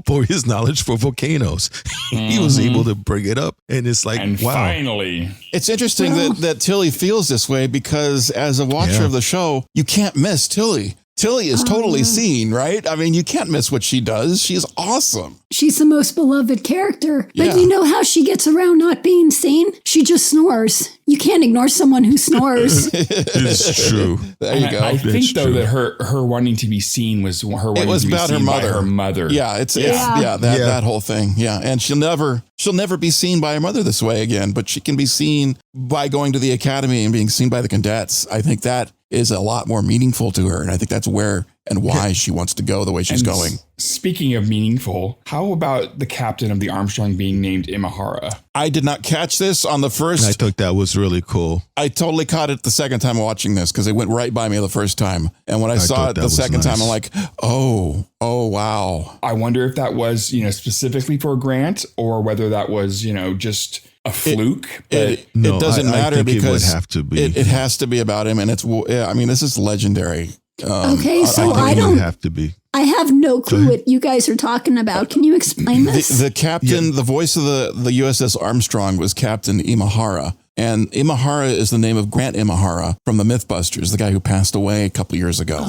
C: for his knowledge for volcanoes. He was able to bring it up. And it's like,
D: and
C: wow.
D: Finally.
F: It's interesting that Tilly feels this way, because as a watcher of the show, you can't miss Tilly. Tilly is totally seen, right? I mean, you can't miss what she does. She's awesome.
E: She's the most beloved character. But
F: Yeah.
E: you know how she gets around not being seen? She just snores. You can't ignore someone who snores.
C: It's true.
F: There you go.
D: I think
C: That's
D: though
C: true.
D: that her wanting to be seen was her wanting
F: It was
D: to be
F: about her
D: seen by
F: mother.
D: her mother.
F: Yeah, that whole thing. Yeah, and she'll never be seen by her mother this way again. But she can be seen by going to the academy and being seen by the cadets. I think that is a lot more meaningful to her, and I think that's where and why she wants to go the way she's going.
D: Speaking of meaningful, how about the captain of the Armstrong being named Imahara?
F: I did not catch this on the first.
C: I thought that was really cool.
F: I totally caught it the second time watching this, because it went right by me the first time. And when I saw it the second time, I'm like, oh, wow.
D: I wonder if that was, specifically for Grant, or whether that was, just a fluke.
F: It doesn't matter,
C: think
F: because
C: it would have to be.
F: It has to be about him. And this is legendary.
E: Okay, so
C: I think it would have to be.
E: I have no clue what you guys are talking about. Can you explain this?
F: The captain, the voice of the USS Armstrong was Captain Imahara. And Imahara is the name of Grant Imahara from the Mythbusters, the guy who passed away a couple years ago.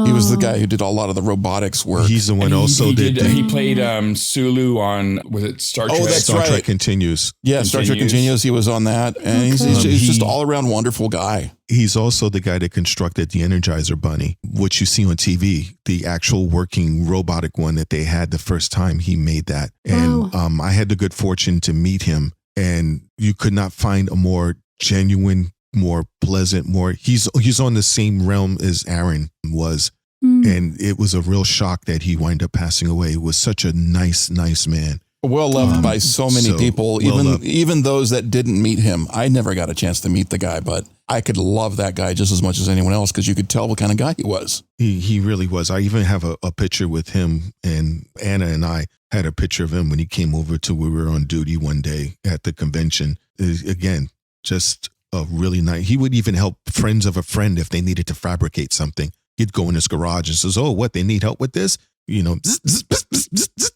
F: He was the guy who did a lot of the robotics work.
C: He's the one also
D: he played Sulu on, was it Star Trek?
F: Oh, that's
C: Star
F: right.
C: Trek Continues.
F: Yeah, Star Trek Continues. He was on that. And he's just all around wonderful guy.
C: He's also the guy that constructed the Energizer Bunny, which you see on TV, the actual working robotic one that they had the first time he made that. And I had the good fortune to meet him, and you could not find a more genuine, more pleasant, he's on the same realm as Aaron was. And it was a real shock that he wound up passing away. He was such a nice man.
F: Well loved by so many people, even those that didn't meet him. I never got a chance to meet the guy, but I could love that guy just as much as anyone else, because you could tell what kind of guy he was.
C: He really was. I even have a picture with him, and Anna and I had a picture of him when he came over to where we were on duty one day at the convention. Again, just a really nice. He would even help friends of a friend if they needed to fabricate something. He'd go in his garage and says, "Oh, what, they need help with this? Here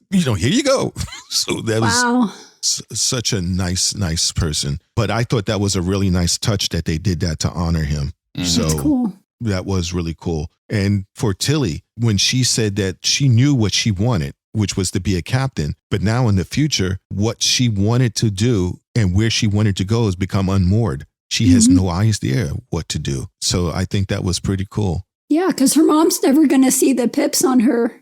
C: you go." So that was such a nice person. But I thought that was a really nice touch that they did that to honor him. So
E: that's cool.
C: That was really cool. And for Tilly, when she said that she knew what she wanted, which was to be a captain, but now in the future, what she wanted to do and where she wanted to go has become unmoored. She has no idea what to do. So I think that was pretty cool.
E: Yeah, because her mom's never going to see the pips on her,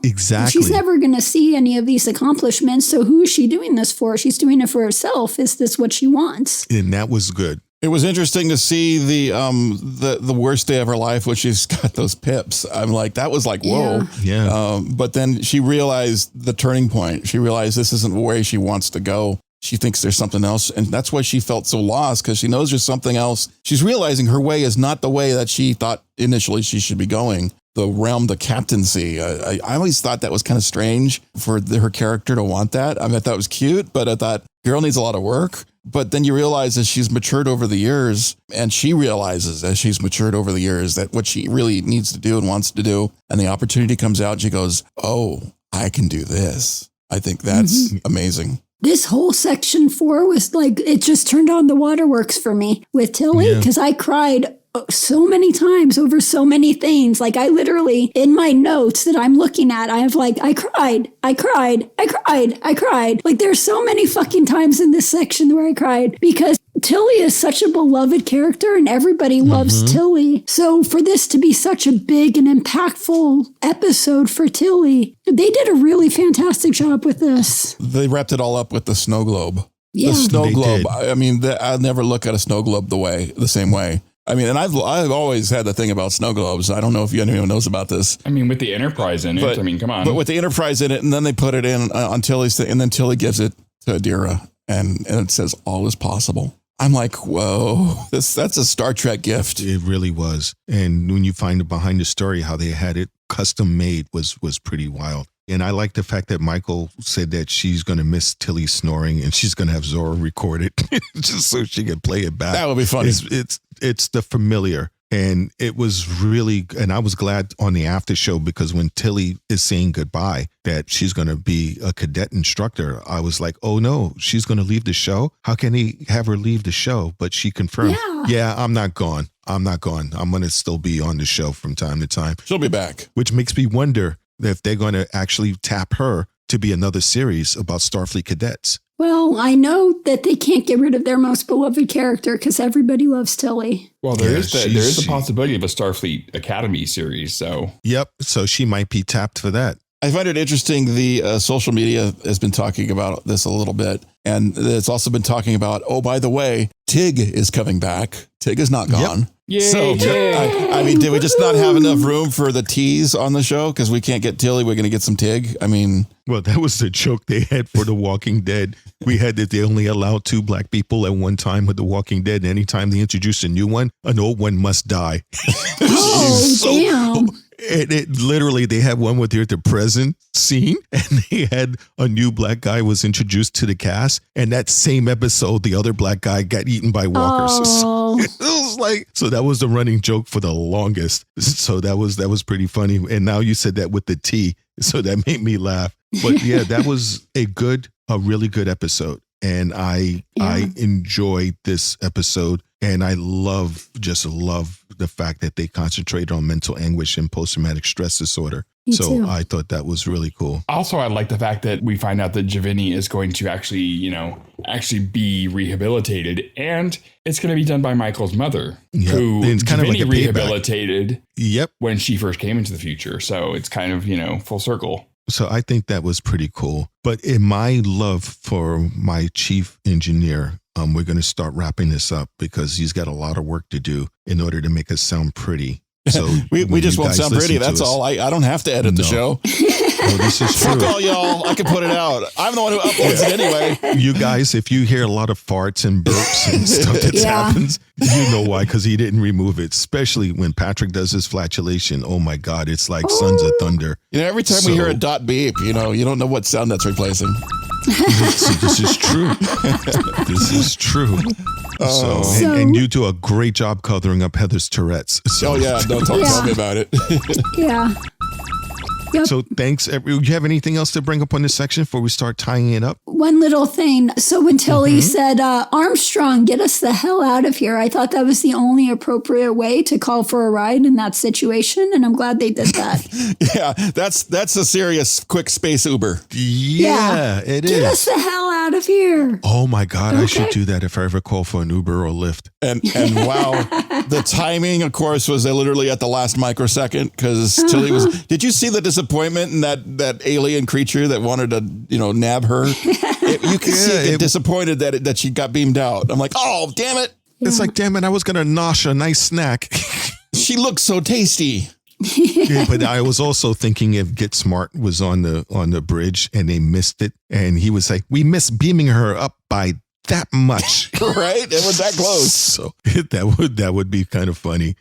C: Exactly.
E: She's never going to see any of these accomplishments. So who is she doing this for? She's doing it for herself. Is this what she wants?
C: And that was good.
F: It was interesting to see the worst day of her life when she's got those pips. I'm like, that was like, whoa.
C: Yeah.
F: But then she realized the turning point. She realized this isn't the way she wants to go. She thinks there's something else. And that's why she felt so lost, because she knows there's something else. She's realizing her way is not the way that she thought initially she should be going. The realm, the captaincy. I always thought that was kind of strange for her character to want that. I thought it was cute, but I thought girl needs a lot of work. But then you realize as she's matured over the years, and she realizes as she's matured over the years that what she really needs to do and wants to do, and the opportunity comes out, and she goes, "Oh, I can do this." I think that's amazing.
E: This whole section 4 was like, it just turned on the waterworks for me with Tilly, because I cried so many times over so many things. Like I literally, in my notes that I'm looking at, I have like, I cried. Like there's so many fucking times in this section where I cried, because Tilly is such a beloved character and everybody loves Tilly. So for this to be such a big and impactful episode for Tilly, they did a really fantastic job with this.
F: They wrapped it all up with the snow globe.
E: Yeah.
F: The snow
C: They
F: globe.
C: did.
F: I mean, I'll never look at a snow globe the same way. I mean, and I've always had the thing about snow globes. I don't know if anyone knows about this.
D: I mean, with the Enterprise in it, come on.
F: But with the Enterprise in it, and then they put it in on Tilly's thing, and then Tilly gives it to Adira, and it says, "All is possible." I'm like, whoa, that's a Star Trek gift.
C: It really was. And when you find behind the story how they had it custom made was pretty wild. And I like the fact that Michael said that she's going to miss Tilly snoring and she's going to have Zora record it just so she can play it back.
F: That would be funny.
C: It's the familiar. And it was really, and I was glad on the after show because when Tilly is saying goodbye, that she's going to be a cadet instructor, I was like, oh no, she's going to leave the show. How can he have her leave the show? But she confirmed, yeah, I'm not gone. I'm going to still be on the show from time to time.
F: She'll be back.
C: Which makes me wonder if they're going to actually tap her to be another series about Starfleet cadets.
E: Well, I know that they can't get rid of their most beloved character because everybody loves Tilly.
D: Well, there is the possibility of a Starfleet Academy series. So,
C: yep. So she might be tapped for that.
F: I find it interesting. The social media has been talking about this a little bit. And it's also been talking about, oh, by the way, Tig is coming back. Tig is not gone.
C: Yep.
D: Yay,
F: so, I mean, did we just not have enough room for the T's on the show? Because we can't get Tilly. We're going to get some Tig. I mean.
C: Well, that was the joke they had for The Walking Dead. We had that they only allow 2 black people at one time with The Walking Dead. And anytime they introduce a new one, an old one must die.
E: Oh, damn.
C: It literally, they had one with the present scene and they had a new black guy was introduced to the cast. And that same episode, the other black guy got eaten by walkers.
E: Oh.
C: It was like, so that was the running joke for the longest. So that was pretty funny. And now you said that with the T. So that made me laugh. But yeah, that was a really good episode. And I enjoyed this episode. And I just love the fact that they concentrated on mental anguish and post-traumatic stress disorder.
E: Me too.
C: I thought that was really cool.
D: Also, I like the fact that we find out that Javini is going to actually be rehabilitated, and it's going to be done by Michael's mother, who
C: it's kind of like a
D: rehabilitated
C: Yep.
D: when she first came into the future. So it's kind of, full circle.
C: So I think that was pretty cool. But in my love for my chief engineer, we're going to start wrapping this up because he's got a lot of work to do in order to make us sound pretty. So
F: we just won't sound pretty. That's all. I don't have to edit the show.
C: No, this is true.
F: Fuck all y'all. I can put it out. I'm the one who uploads it anyway.
C: You guys, if you hear a lot of farts and burps and stuff that happens, you know why, because he didn't remove it. Especially when Patrick does his flatulation. Oh my God, it's like Sons of Thunder.
F: Every time we hear a dot beep, you don't know what sound that's replacing.
C: This is true. This is true. And you do a great job covering up Heather's Tourette's.
F: So. Oh yeah, don't tell me about it.
E: Yeah. Yep.
C: So thanks. You have anything else to bring up on this section before we start tying it up?
E: One little thing. So when Tilly said, Armstrong, get us the hell out of here, I thought that was the only appropriate way to call for a ride in that situation. And I'm glad they did that.
F: Yeah, that's a serious quick space Uber.
C: Yeah, it is.
E: Get us the hell out of here.
C: Oh my God, I should do that if I ever call for an Uber or Lyft.
F: And wow, the timing, of course, was literally at the last microsecond because Tilly was. Did you see the disappointment in that alien creature that wanted to nab her? You can see it get disappointed that she got beamed out. I'm like, oh damn it!
C: Yeah. It's like, damn it, I was gonna nosh a nice snack.
F: She looks so tasty.
C: Yeah, but I was also thinking if Get Smart was on the bridge and they missed it, and he would say, "We missed beaming her up by that much."
F: Right? It was that close.
C: So that would be kind of funny.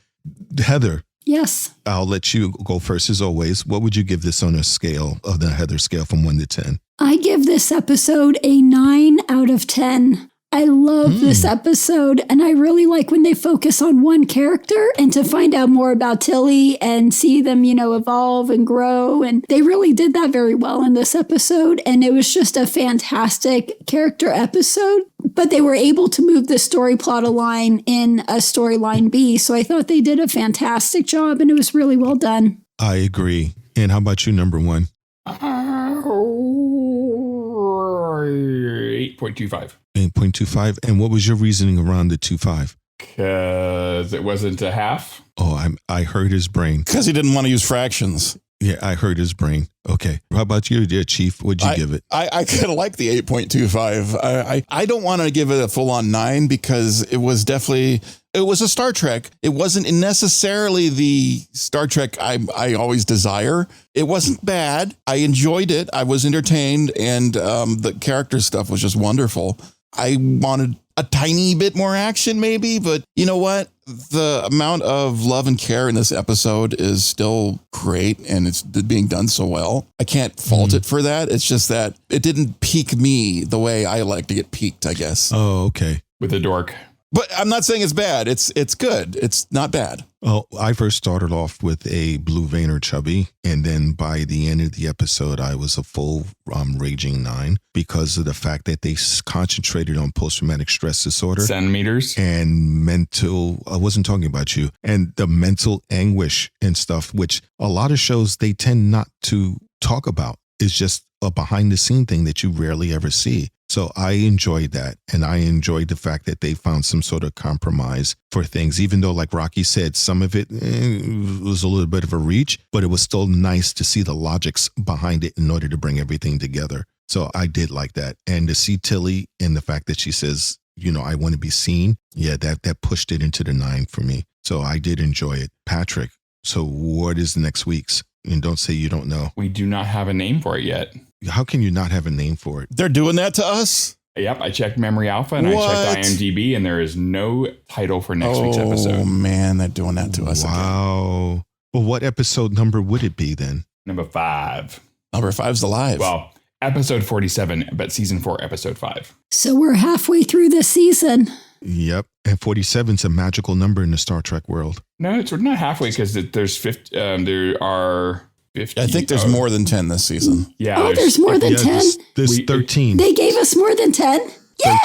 C: Heather.
E: Yes.
C: I'll let you go first as always. What would you give this on a scale of the Heather scale from 1 to 10?
E: I give this episode a 9 out of 10. I love this episode, and I really like when they focus on one character and to find out more about Tilly and see them, evolve and grow. And they really did that very well in this episode. And it was just a fantastic character episode. But they were able to move the story plot line in a storyline B. So I thought they did a fantastic job, and it was really well done.
C: I agree. And how about you, number one?
D: 8.25.
C: 8.25. And what was your reasoning around the 2.5?
D: Because it wasn't a half.
C: Oh, I heard his brain.
F: Because he didn't want to use fractions.
C: Yeah, I heard his brain. Okay. How about you, dear Chief? What'd you give it?
F: I kind of like the 8.25. I don't want to give it a full-on 9 because it was a Star Trek. It wasn't necessarily the Star Trek I always desire. It wasn't bad. I enjoyed it. I was entertained, and the character stuff was just wonderful. I wanted a tiny bit more action maybe, but you know what? the amount of love and care in this episode is still great, and it's being done so well. I can't fault it for that. It's just that it didn't pique me the way I like to get piqued, I guess.
C: Oh, okay.
D: With the dork.
F: But I'm not saying it's bad. It's good. It's not bad.
C: Oh, I first started off with a blue vein or chubby, and then by the end of the episode, I was a full raging 9 because of the fact that they concentrated on post-traumatic stress disorder.
D: Centimeters.
C: And mental, I wasn't talking about you, and the mental anguish and stuff, which a lot of shows, they tend not to talk about. It's just a behind the scene thing that you rarely ever see. So I enjoyed that. And I enjoyed the fact that they found some sort of compromise for things, even though, like Rocky said, some of it was a little bit of a reach, but it was still nice to see the logics behind it in order to bring everything together. So I did like that. And to see Tilly and the fact that she says, I want to be seen. Yeah, that pushed it into the 9 for me. So I did enjoy it. Patrick, so what is next week's? And don't say you don't know.
D: We do not have a name for it yet.
C: How can you not have a name for it?
F: They're doing that to us?
D: Yep, I checked Memory Alpha and I checked IMDb, and there is no title for next week's episode.
F: Oh, man, they're doing that to us.
C: Wow. Again. Well, what episode number would it be then?
D: Number 5.
F: Number 5's alive.
D: Well, episode 47, but season 4, episode 5.
E: So we're halfway through this season.
C: Yep. And 47 is a magical number in the Star Trek world.
D: No, we're not halfway because there's 50. There are 50.
F: I think there's more than 10 this season.
D: Yeah.
E: There's more than 10.
C: There's 13.
E: They gave us more than 10.
C: 13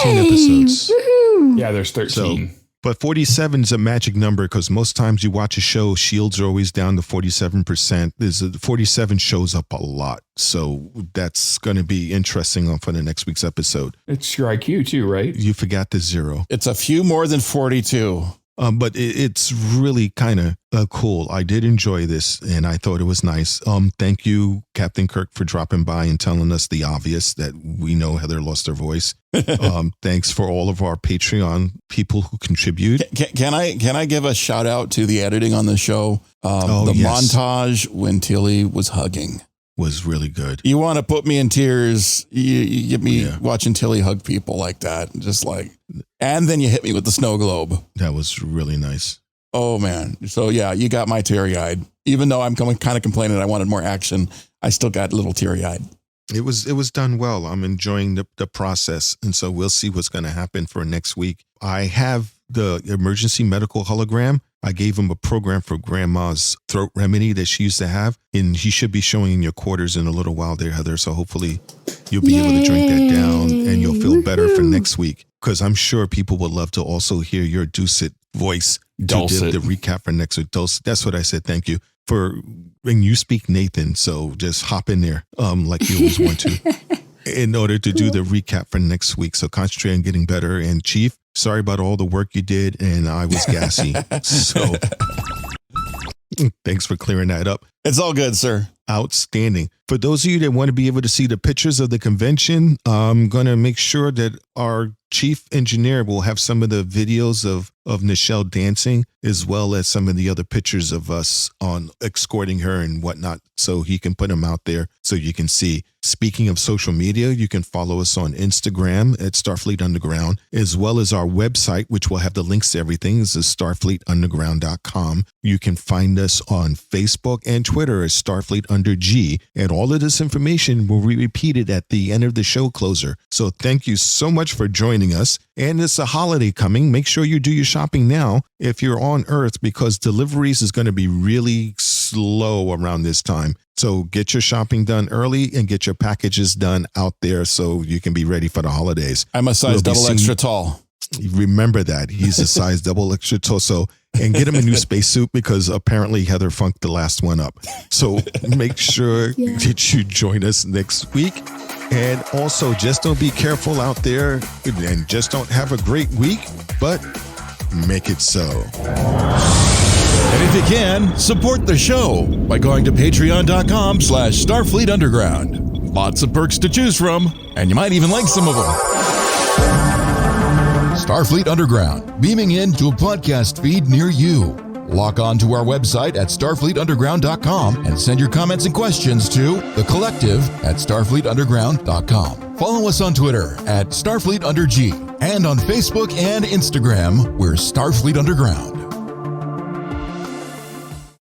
E: Yay!
C: episodes.
E: Woohoo!
D: Yeah, there's 13.
C: But 47 is a magic number because most times you watch a show, shields are always down to 47%. 47 shows up a lot. So that's going to be interesting for the next week's episode.
D: It's your IQ too, right?
C: You forgot the 0.
F: It's a few more than 42.
C: But it's really kind of cool. I did enjoy this, and I thought it was nice. Thank you, Captain Kirk, for dropping by and telling us the obvious that we know Heather lost her voice. Thanks for all of our Patreon people who contribute.
F: Can I give a shout out to the editing on the show? Montage when Tilly was hugging
C: was really good.
F: You want to put me in tears, you get me watching Tilly hug people like that, just like, and then you hit me with the snow globe.
C: That was really nice.
F: Oh man. So yeah, you got my teary eyed, even though I'm kind of complaining I wanted more action. I still got a little teary eyed.
C: It was done well. I'm enjoying the process. And so we'll see what's going to happen for next week. I have the emergency medical hologram. I gave him a program for grandma's throat remedy that she used to have. And he should be showing in your quarters in a little while there, Heather. So hopefully you'll be able to drink that down and you'll feel better for next week. Because I'm sure people would love to also hear your dulcet voice.
D: Dulcet.
C: The recap for next week. Dulcet. That's what I said. Thank you. For when you speak Nathan, so just hop in there like you always want to in order to do the recap for next week. So concentrate on getting better. And Chief, sorry about all the work you did, and I was gassy. So thanks for clearing that up.
F: It's all good, sir.
C: Outstanding. For those of you that want to be able to see the pictures of the convention, I'm going to make sure that our chief engineer will have some of the videos of Nichelle dancing, as well as some of the other pictures of us on escorting her and whatnot, so he can put them out there so you can see. Speaking of social media, you can follow us on Instagram at Starfleet Underground, as well as our website, which will have the links to everything. This is starfleetunderground.com. You can find us on Facebook and Twitter as Starfleet Under G, and all of this information will be repeated at the end of the show closer. So thank you so much for joining us. And it's a holiday coming. Make sure you do your shopping now if you're on Earth, because deliveries is going to be really slow around this time. So get your shopping done early and get your packages done out there so you can be ready for the holidays.
F: I'm a size double extra tall.
C: Remember that. He's a size double extra tall. So, and get him a new spacesuit because apparently Heather funked the last one up. So make sure that you join us next week. And also just don't be careful out there and just don't have a great week, but make it so.
B: And if you can, support the show by going to patreon.com/Starfleet Underground. Lots of perks to choose from, and you might even like some of them.
A: Starfleet Underground, beaming into a podcast feed near you. Log on to our website at starfleetunderground.com and send your comments and questions to thecollective@starfleetunderground.com. Follow us on Twitter at StarfleetUnderG and on Facebook and Instagram, we're Starfleet Underground.